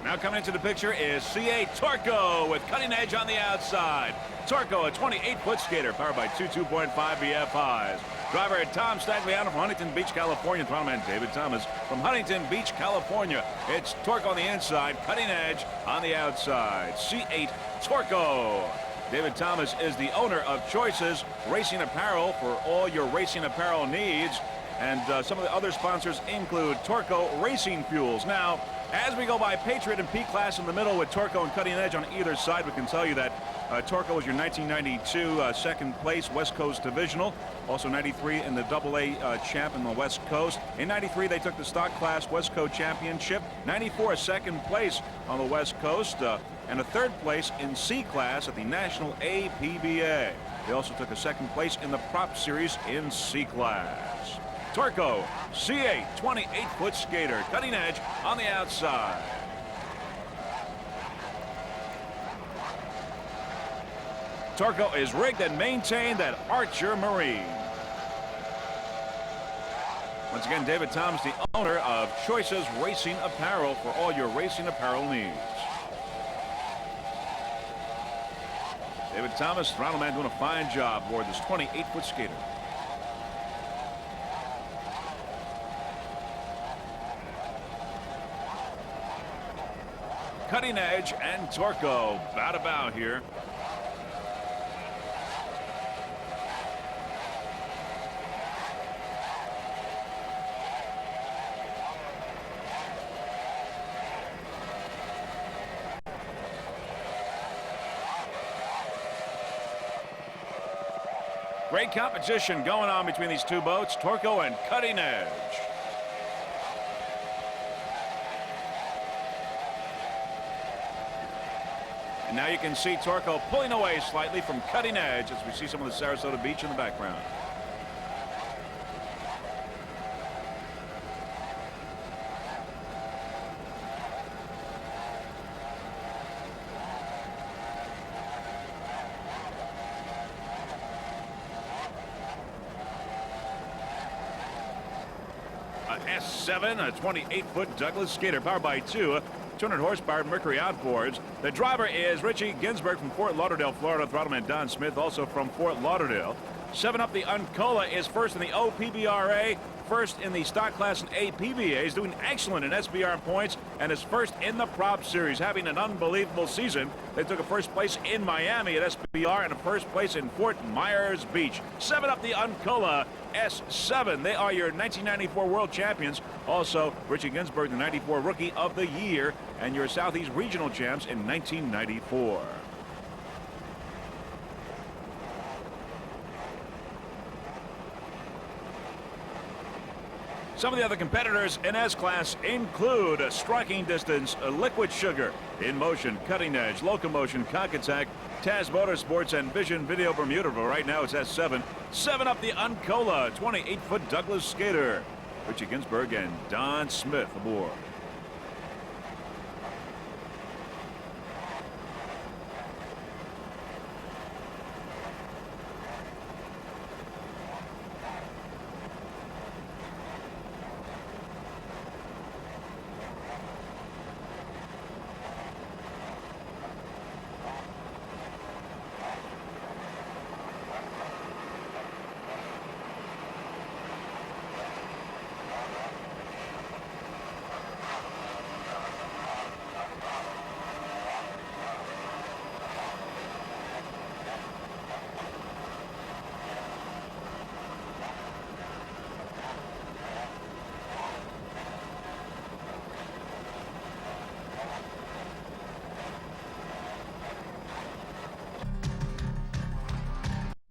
Now coming into the picture is CA Torco with Cutting Edge on the outside. Torco, a 28-foot skater powered by two 2.5 EFIs. Driver Tom Stagliano from Huntington Beach, California. Throttle David Thomas from Huntington Beach, California. It's Torco on the inside, Cutting Edge on the outside. C8 Torco. David Thomas is the owner of Choices Racing Apparel for all your racing apparel needs. And some of the other sponsors include Torco Racing Fuels. Now, as we go by Patriot and P-Class in the middle with Torco and Cutting Edge on either side, we can tell you that Torco was your 1992 second place West Coast Divisional. Also 93 in the AA champ in the West Coast. In 93, they took the stock class West Coast Championship. 94, second place on the West Coast. And a third place in C-Class at the National APBA. They also took a second place in the Prop Series in C-Class. Torco, C8, 28-foot skater, Cutting Edge on the outside. Torco is rigged and maintained at Archer Marine. Once again, David Thomas, the owner of Choices Racing Apparel for all your racing apparel needs. David Thomas, throttle man, doing a fine job aboard this 28-foot skater. Cutting Edge and Torco bow to bow here. Great competition going on between these two boats, Torco and Cutting Edge. And now you can see Torco pulling away slightly from Cutting Edge as we see some of the Sarasota beach in the background. S7, a 28-foot Douglas skater powered by two 200 horsepower Mercury outboards. The driver is Richie Ginsburg from Fort Lauderdale, Florida. Throttleman Don Smith, also from Fort Lauderdale. 7 Up the Uncola is first in the OPBRA, first in the stock class in APBA. He's doing excellent in SBR points and is first in the prop series, having an unbelievable season. They took a first place in Miami at SBR and a first place in Fort Myers Beach. 7 Up the Uncola S7. They are your 1994 world champions. Also, Richie Ginsburg, the 94 Rookie of the Year, and your Southeast Regional champs in 1994. Some of the other competitors in S-Class include Striking Distance, Liquid Sugar, In Motion, Cutting Edge, Locomotion, Cock Attack, Taz Motorsports, and Vision Video Bermuda. But right now it's S7. 7 Up the Uncola, 28-foot Douglas skater. Richie Ginsburg and Don Smith aboard.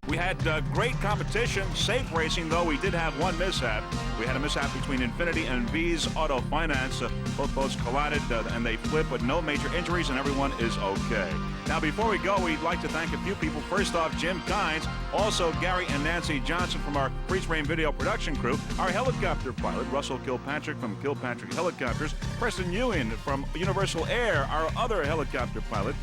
We had great competition, safe racing, though we did have one mishap. We had a mishap between Infinity and V's Auto Finance. Both boats collided and they flipped, but no major injuries, and everyone is okay. Now, before we go, we'd like to thank a few people. First off, Jim Kynes, also Gary and Nancy Johnson from our freeze frame video production crew, our helicopter pilot, Russell Kilpatrick from Kilpatrick Helicopters, Preston Ewan from Universal Air, our other helicopter pilot.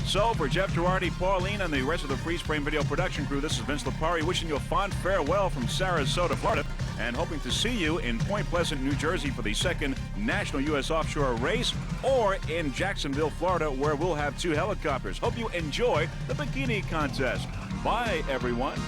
So, for Jeff Girardi, Pauline, and the rest of the freeze frame video production crew, this is Vince Lipari wishing you a fond farewell from Sarasota, Florida, and hoping to see you in Point Pleasant, New Jersey for the second National U.S. Offshore Race, or in Jacksonville, Florida, where we'll have 2 helicopters. Hope you enjoy the bikini contest. Bye, everyone.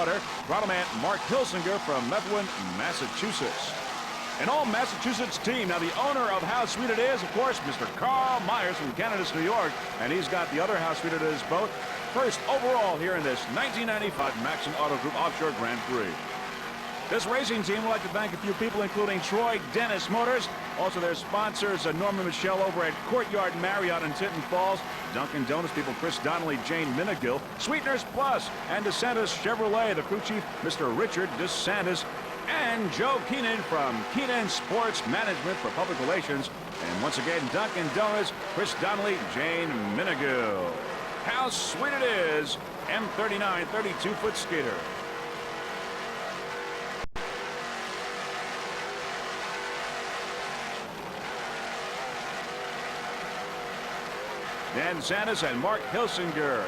Water, throttle man Mark Hilsinger from Methuen, Massachusetts. An all-Massachusetts team. Now, the owner of How Sweet It Is, of course, Mr. Carl Myers from Canada's New York, and he's got the other How Sweet It Is boat. First overall here in this 1995 Maxon Auto Group Offshore Grand Prix. This racing team would like to thank a few people, including Troy Dennis Motors, also their sponsors, Norman Michelle over at Courtyard Marriott in Tinton Falls, Dunkin' Donuts people Chris Donnelly, Jane Minigill, Sweeteners Plus, and DeSantis Chevrolet, the crew chief, Mr. Richard DeSantis, and Joe Keenan from Keenan Sports Management for Public Relations. And once again, Dunkin' Donuts, Chris Donnelly, Jane Minigill. How Sweet It Is, M39 32-foot skater. Dan Sanders and Mark Hilsinger.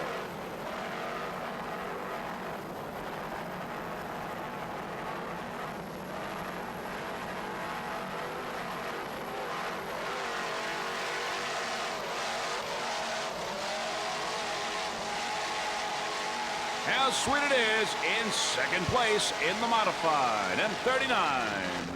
How Sweet It Is in second place in the modified M39.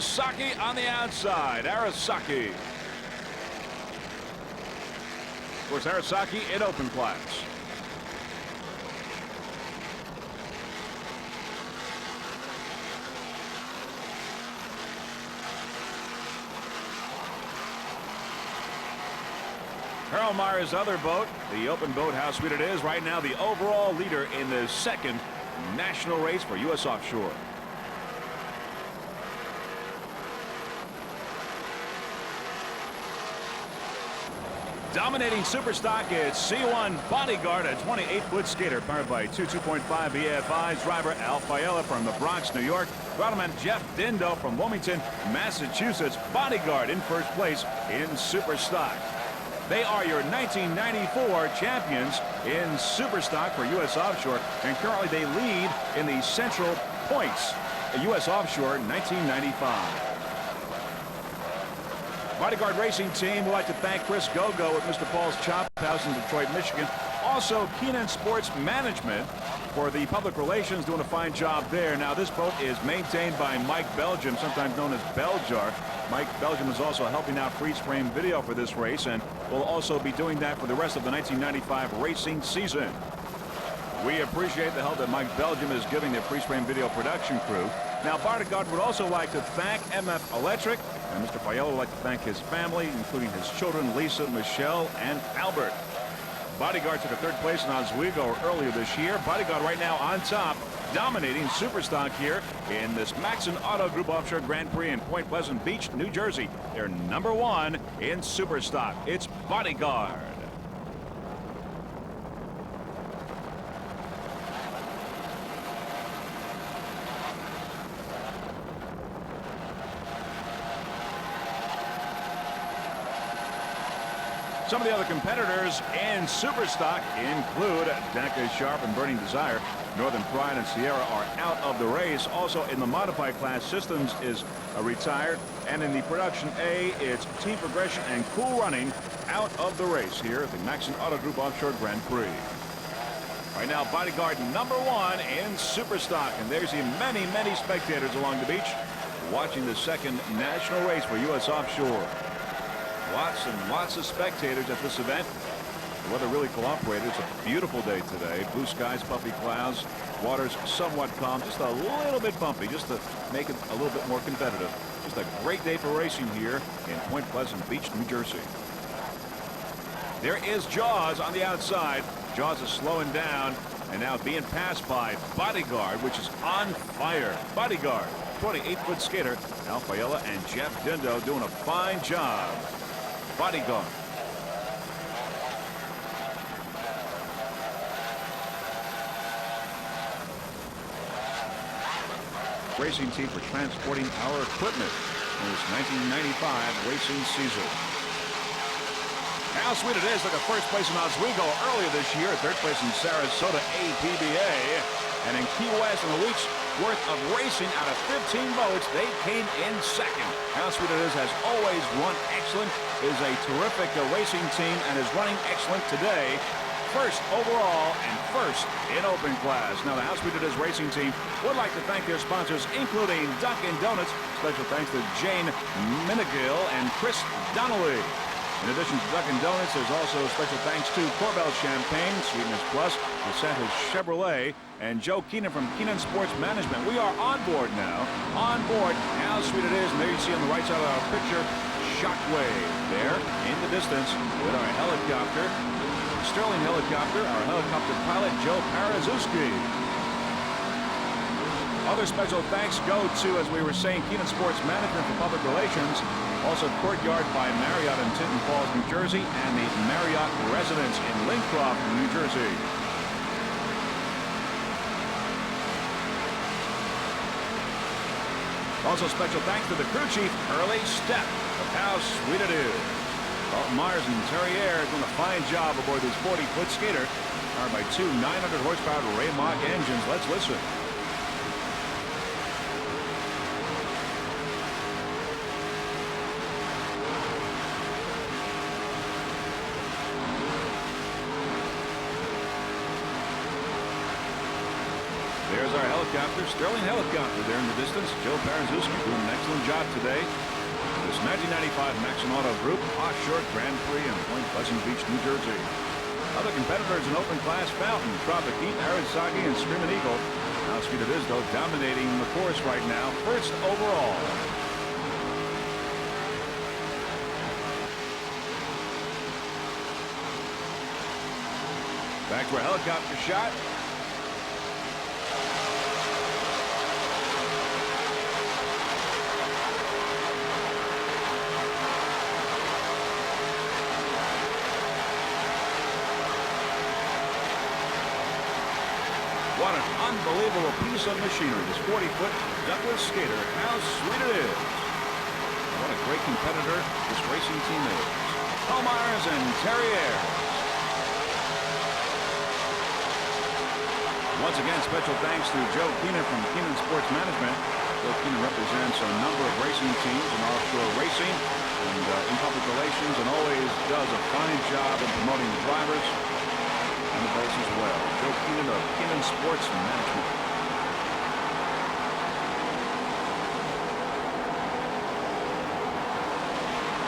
Arasaki on the outside. Arasaki. Of course, Arasaki in open class. Carl Myers' other boat, the open boat, How Sweet It Is, right now the overall leader in the second national race for U.S. Offshore. Dominating Superstock, it's C1 Bodyguard, a 28-foot skater powered by two 2.5 EFIs. Driver Al Fiella from the Bronx, New York. Throttle Jeff Dindo from Wilmington, Massachusetts. Bodyguard in first place in Superstock. They are your 1994 champions in Superstock for U.S. Offshore, and currently they lead in the Central Points, U.S. Offshore 1995. Bodyguard Racing Team would like to thank Chris Gogo at Mr. Paul's Chop House in Detroit, Michigan. Also, Keenan Sports Management for the public relations, doing a fine job there. Now, this boat is maintained by Mike Belgium, sometimes known as Beljar. Mike Belgium is also helping out freeze frame video for this race, and will also be doing that for the rest of the 1995 racing season. We appreciate the help that Mike Belgium is giving the freeze frame video production crew. Now, Bodyguard would also like to thank MF Electric, and Mr. Fiella would like to thank his family, including his children, Lisa, Michelle, and Albert. Bodyguard took a third place in Oswego earlier this year. Bodyguard right now on top, dominating Superstock here in this Maxon Auto Group Offshore Grand Prix in Point Pleasant Beach, New Jersey. They're number one in Superstock. It's Bodyguard. Some of the other competitors in Superstock include Danica Sharp and Burning Desire. Northern Pride and Sierra are out of the race. Also in the modified class, Systems is retired. And in the Production A, it's Team Progression and Cool Running out of the race here at the Maxon Auto Group Offshore Grand Prix. Right now, Bodyguard number one in Superstock. And there's the many, many spectators along the beach watching the second national race for U.S. Offshore. Lots and lots of spectators at this event. The weather really cooperated. It's a beautiful day today. Blue skies, puffy clouds, water's somewhat calm, just a little bit bumpy, just to make it a little bit more competitive. Just a great day for racing here in Point Pleasant Beach, New Jersey. There is Jaws on the outside. Jaws is slowing down and now being passed by Bodyguard, which is on fire. Bodyguard, 28-foot skater, Al Fiella and Jeff Dindo doing a fine job. Bodyguard. Racing team for transporting our equipment in this 1995 racing season. How Sweet It Is took a first place in Oswego earlier this year, third place in Sarasota APBA, and in Key West in the weeks worth of racing out of 15 votes. They came in second. How Sweet It Is has always run excellent, is a terrific racing team, and is running excellent today. First overall and first in open class. Now, the How Sweet It Is racing team would like to thank their sponsors, including Dunkin' Donuts. Special thanks to Jane Minigill and Chris Donnelly. In addition to Dunkin' Donuts, there's also special thanks to Corbel Champagne, Sweetness Plus, DeSantis Chevrolet, and Joe Keenan from Keenan Sports Management. We are on board now. On board, How Sweet It Is. And there you see on the right side of our picture, Shockwave there in the distance with our helicopter. Sterling helicopter, our helicopter pilot, Joe Parazuski. Other special thanks go to, as we were saying, Keenan Sports Management for Public Relations. Also, Courtyard by Marriott in Tinton Falls, New Jersey, and the Marriott Residence in Lincroft, New Jersey. Also, special thanks to the crew chief, Early Step, of How Sweet It Is. Dalton Myers and Terry Ayre doing a fine job aboard this 40-foot skater, powered by two 900-horsepower Ray-Mach engines. Let's listen. There's our helicopter, Sterling helicopter there in the distance. Joe Parazuski doing an excellent job today. This 1995 Maxon Auto Group Offshore Grand Prix in Point Pleasant Beach, New Jersey. Other competitors in open class: Fountain, Tropic Heat, Arizsagi, and Screamin' Eagle. How Sweet It Is, though, dominating the course right now. First overall. Back to a helicopter shot. What an unbelievable piece of machinery, this 40-foot Douglas skater. How sweet it is. What a great competitor this racing team is. Paul Myers and Terry Ayre. Once again, special thanks to Joe Keenan from Keenan Sports Management. Joe Keenan represents a number of racing teams in offshore racing and in public relations, and always does a fine job in promoting the drivers and the boats as well. Joe Keenan of Keenan Sports Management.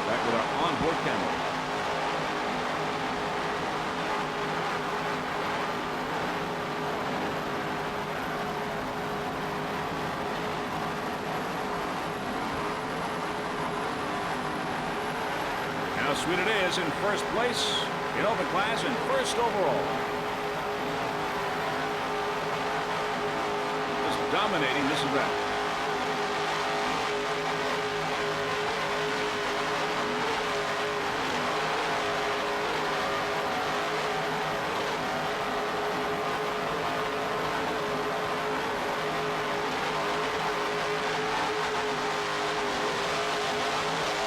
Back with our onboard camera. How sweet it is in first place in open class and first overall. Just dominating this event.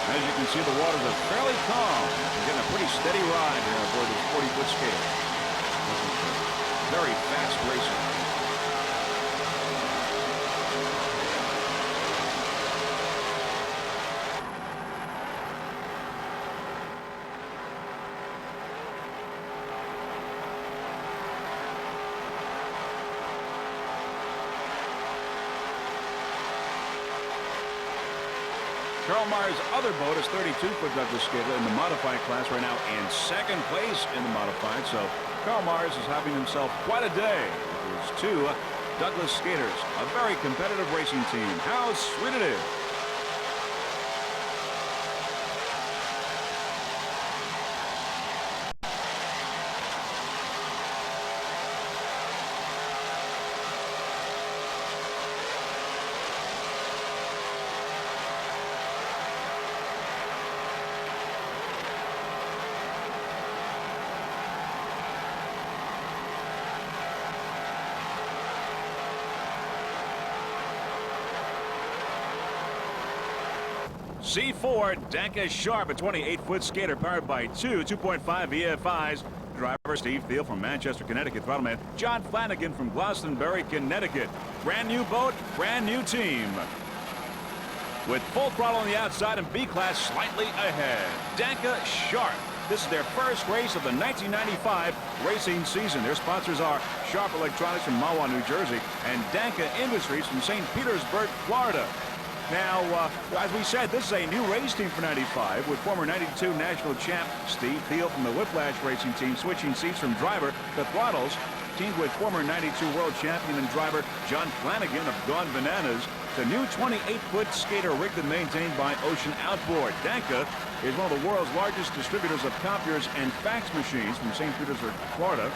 As you can see, the waters are fairly calm. We're getting a pretty steady ride here aboard this 40-foot scale. Very fast racing. Carl Myers' other boat is 32-foot Douglas skater in the modified class right now in second place in the modified. So Carl Myers is having himself quite a day with his two Douglas skaters. A very competitive racing team. How sweet it is. C4 Danka Sharp, a 28-foot skater powered by two 2.5 EFIs. Driver Steve Thiel from Manchester, Connecticut. Throttleman John Flanagan from Glastonbury, Connecticut. Brand new boat, brand new team. With full throttle on the outside and B-class slightly ahead. Danka Sharp. This is their first race of the 1995 racing season. Their sponsors are Sharp Electronics from Mahwah, New Jersey, and Danka Industries from St. Petersburg, Florida. Now, as we said, this is a new race team for 95 with former 92 national champ Steve Thiel from the Whiplash Racing Team switching seats from driver to throttles, teamed with former 92 world champion and driver John Flanagan of Gone Bananas. The new 28-foot skater rigged and maintained by Ocean Outboard. Danka is one of the world's largest distributors of copiers and fax machines from St. Petersburg, Florida.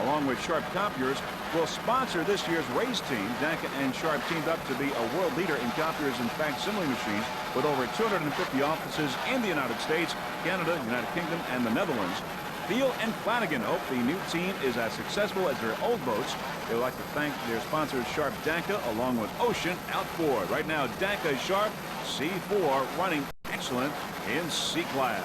Along with Sharp Copiers, will sponsor this year's race team. Danka and Sharp teamed up to be a world leader in copiers and facsimile machines with over 250 offices in the United States, Canada, United Kingdom, and the Netherlands. Thiel and Flanagan hope the new team is as successful as their old boats. They would like to thank their sponsors, Sharp Danka, along with Ocean Outboard. Right now, Danka Sharp C4 running excellent in C-Class.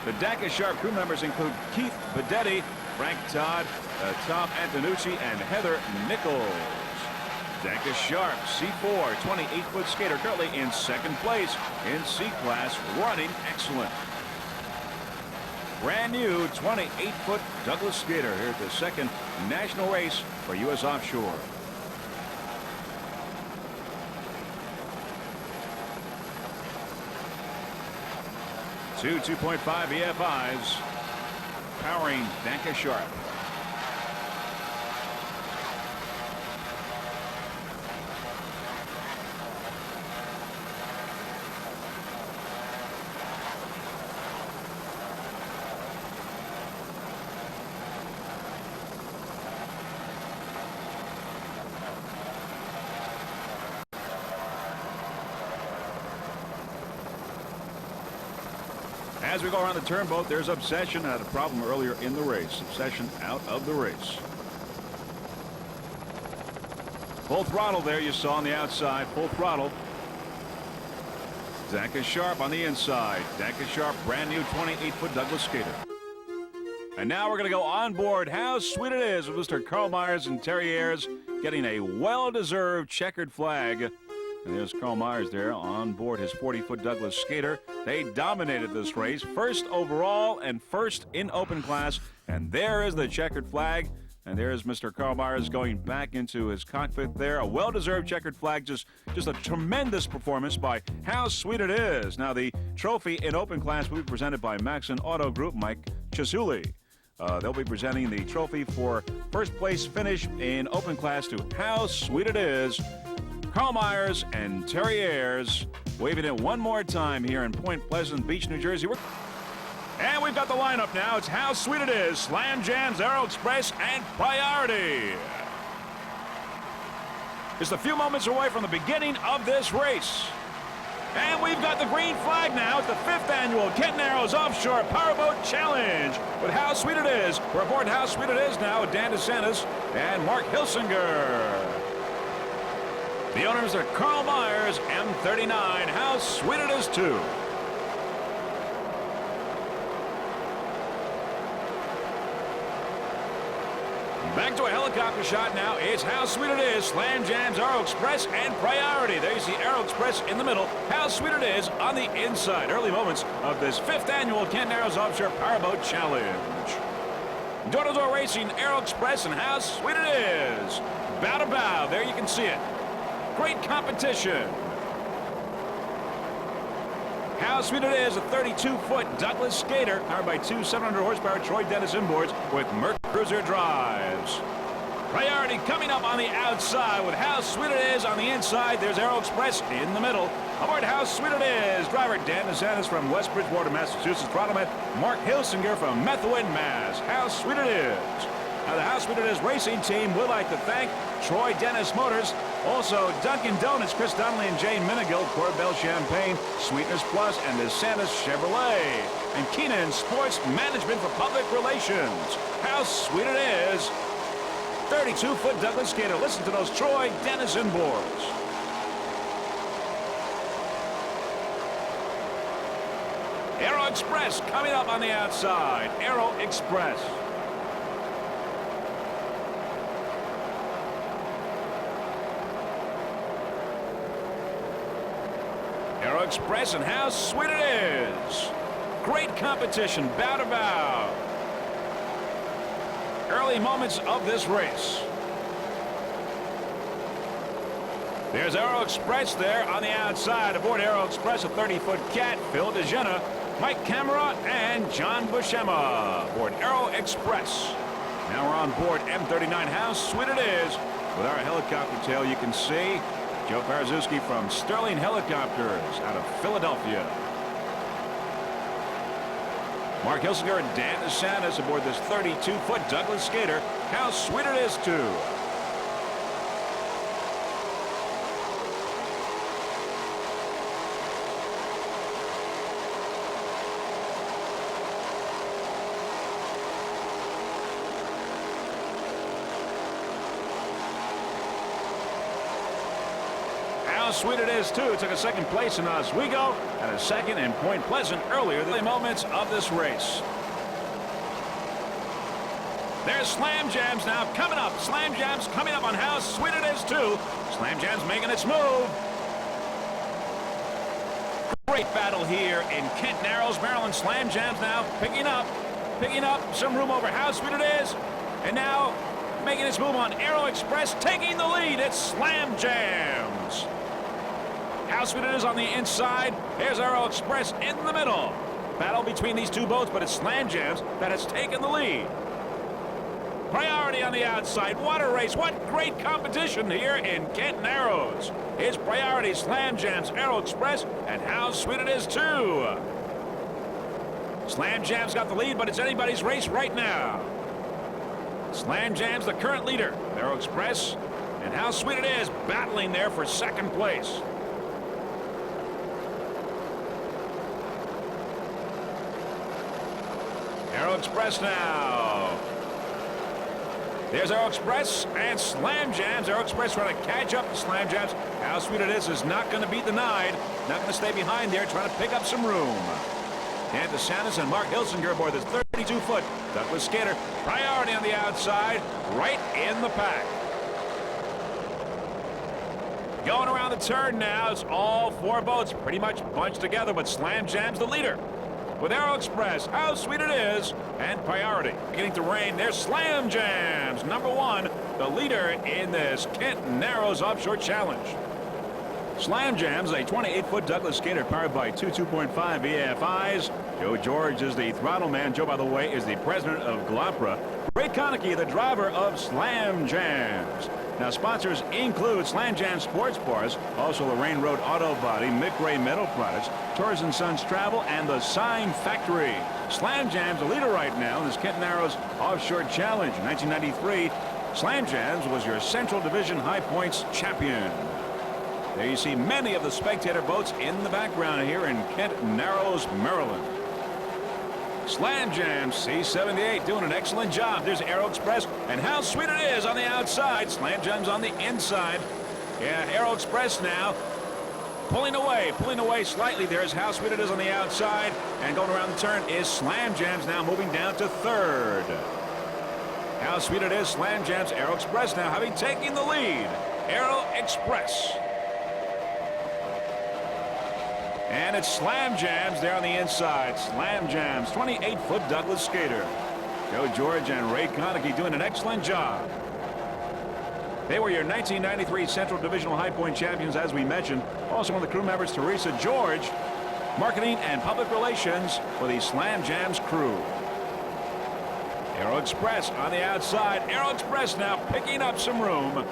The Danka Sharp crew members include Keith Bedetti, Frank Todd, Tom Antonucci, and Heather Nichols. Danka Sharp, C4, 28-foot skater, currently in second place in C-Class, running excellent. Brand new 28-foot Douglas skater here at the second national race for U.S. Offshore. Two 2.5 EFIs powering Danka Sharp. As we go around the turnboat, there's Obsession. Had a problem earlier in the race. Obsession out of the race. Full throttle there you saw on the outside. Full throttle. Danka Sharp on the inside. Danka Sharp, brand new 28-foot Douglas skater. And now we're going to go on board. How sweet it is with Mr. Carl Myers and Terry Ayers getting a well-deserved checkered flag. And there's Carl Myers there on board his 40-foot Douglas skater. They dominated this race, first overall and first in open class. And there is the checkered flag. And there's Mr. Carl Myers going back into his cockpit there. A well-deserved checkered flag. Just a tremendous performance by How Sweet It Is. Now, the trophy in open class will be presented by Maxon Auto Group, Mike Chisuli. They'll be presenting the trophy for first place finish in open class to How Sweet It Is. Carl Myers and Terry Ayers waving it one more time here in Point Pleasant Beach, New Jersey. And we've got the lineup now. It's How Sweet It Is, Slam Jams, Aero Express, and Priority. Just a few moments away from the beginning of this race. And we've got the green flag now. It's the 5th annual Kent Narrows Offshore Powerboat Challenge with How Sweet It Is. We're aboard How Sweet It Is now with Dan DeSantis and Mark Hilsinger. The owners are Carl Myers, M39. How Sweet It Is, too. Back to a helicopter shot now. It's How Sweet It Is, Slam Jams, Aero Express, and Priority. There you see Aero Express in the middle. How Sweet It Is on the inside. Early moments of this 5th annual Kent Narrows Offshore Powerboat Challenge. Door-to-door racing, Aero Express, and How Sweet It Is. Bow to bow. There you can see it. Great competition. How Sweet It Is, a 32-foot Douglas skater powered by two 700-horsepower Troy Dennis inboards with Merc Cruiser drives. Priority coming up on the outside with How Sweet It Is on the inside. There's Aero Express in the middle. Aboard How Sweet It Is, driver Dan DeSantis from West Bridgewater, Massachusetts. Throttleman Mark Hilsinger from Methuen, Mass. How Sweet It Is. Now, the How Sweet It Is racing team would like to thank Troy Dennis Motors, also Dunkin' Donuts, Chris Donnelly and Jane Minigill, Corbel Champagne, Sweetness Plus, and DeSantis Chevrolet, and Keenan Sports Management for Public Relations. How sweet it is. 32-foot Douglas skater. Listen to those Troy Dennis inboards. Aero Express coming up on the outside. Aero Express. Aero Express, and how sweet it is. Great competition, bow to bow. Early moments of this race. There's Aero Express there on the outside. Aboard Aero Express, a 30-foot cat, Phil DeGena, Mike Camera, and John Buscema. Aboard Aero Express. Now we're on board M39. How sweet it is. With our helicopter tail, you can see Joe Parzewski from Sterling Helicopters out of Philadelphia. Mark Hilsinger and Dan DeSantis aboard this 32-foot Douglas Skater. How sweet it is, too. How sweet it is, too. It took a second place in Oswego and a second in Point Pleasant earlier in the moments of this race. There's Slam Jams now coming up. Slam Jams coming up on how sweet it is, too. Slam Jams making its move. Great battle here in Kent Narrows, Maryland. Slam Jams now picking up some room over how sweet it is. And now making its move on Aero Express, taking the lead. It's Slam Jams. How sweet it is on the inside. There's Aero Express in the middle. Battle between these two boats, but it's Slam Jams that has taken the lead. Priority on the outside. What a race. What great competition here in Kent Narrows. It's Priority, Slam Jams, Aero Express, and how sweet it is, too. Slam Jams got the lead, but it's anybody's race right now. Slam Jams, the current leader. Aero Express, and how sweet it is, battling there for second place. Aero Express now. There's Aero Express and Slam Jams. Aero Express trying to catch up to Slam Jams. How sweet it is not going to be denied. Not going to stay behind there, trying to pick up some room. Dan DeSantis and Mark Hilsinger aboard this 32-foot Douglas Skater. Priority on the outside, right in the pack. Going around the turn now, it's all four boats pretty much bunched together, but Slam Jams the leader. With Aero Express, how sweet it is, and Priority beginning to reign. There's Slam Jams, number one, the leader in this Kent Narrows Offshore Challenge. Slam Jams, a 28-foot Douglas Skater powered by two 2.5 EFIs. Joe George is the throttle man. Joe, by the way, is the president of Glopra. Ray Konecki, the driver of Slam Jams. Now, sponsors include Slam Jam Sports Bars, also Lorraine Road Auto Body, Mick Ray Metal Products, Torres & Sons Travel, and the Sign Factory. Slam Jam's the leader right now in this Kent Narrows Offshore Challenge. In 1993, Slam Jams was your Central Division High Points champion. There you see many of the spectator boats in the background here in Kent Narrows, Maryland. Slam Jam C-78 doing an excellent job. There's Aero Express, and how sweet it is on the outside. Slam Jam's on the inside. Yeah, Aero Express now pulling away slightly. There's how sweet it is on the outside, and going around the turn is Slam Jams now moving down to third. How sweet it is, Slam Jams, Aero Express now having taken the lead. Aero Express. And it's Slam Jams there on the inside. Slam Jams, 28-foot Douglas Skater. Joe George and Ray Konecki doing an excellent job. They were your 1993 Central Divisional High Point champions, as we mentioned. Also one of the crew members, Teresa George, marketing and public relations for the Slam Jams crew. Aero Express on the outside. Aero Express now picking up some room.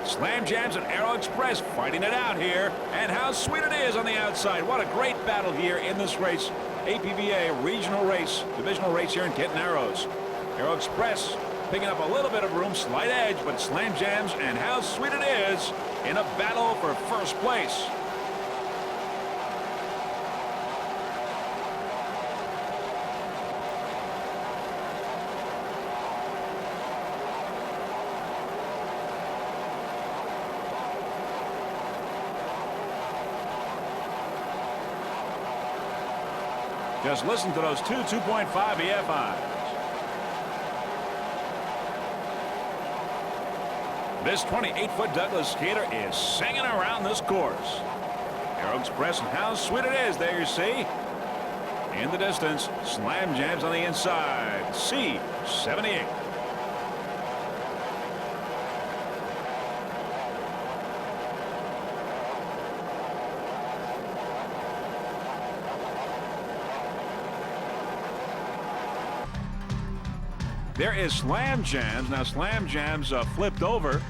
Slam Jams and Aero Express fighting it out here. And how sweet it is on the outside. What a great battle here in this race. APVA regional race, divisional race here in Kent Narrows. Aero Express picking up a little bit of room, slight edge, but Slam Jams and how sweet it is in a battle for first place. Just listen to those two 2.5 EFIs. This 28-foot Douglas skater is singing around this course. Aero Express, and how sweet it is. There you see. In the distance, slam jams on the inside. C78. There is Slam Jams. Now, Slam Jams flipped over.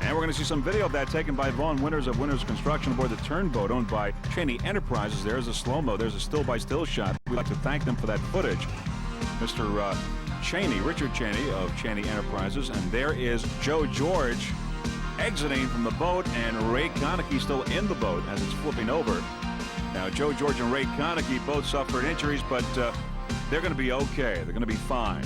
And we're going to see some video of that taken by Vaughn Winters of Winters Construction aboard the Turnboat, owned by Cheney Enterprises. There's a slow-mo. There's a still-by-still shot. We'd like to thank them for that footage. Mr. Cheney, Richard Cheney of Cheney Enterprises. And there is Joe George exiting from the boat, and Ray Konecki still in the boat as it's flipping over. Now, Joe George and Ray Konecki both suffered injuries, but they're going to be okay. They're going to be fine.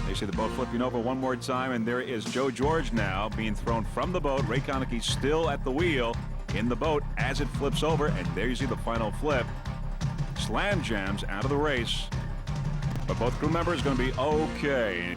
They see the boat flipping over one more time, and there is Joe George now being thrown from the boat. Ray Konecki still at the wheel in the boat as it flips over, and there you see the final flip. Slam Jams out of the race, but both crew members going to be okay.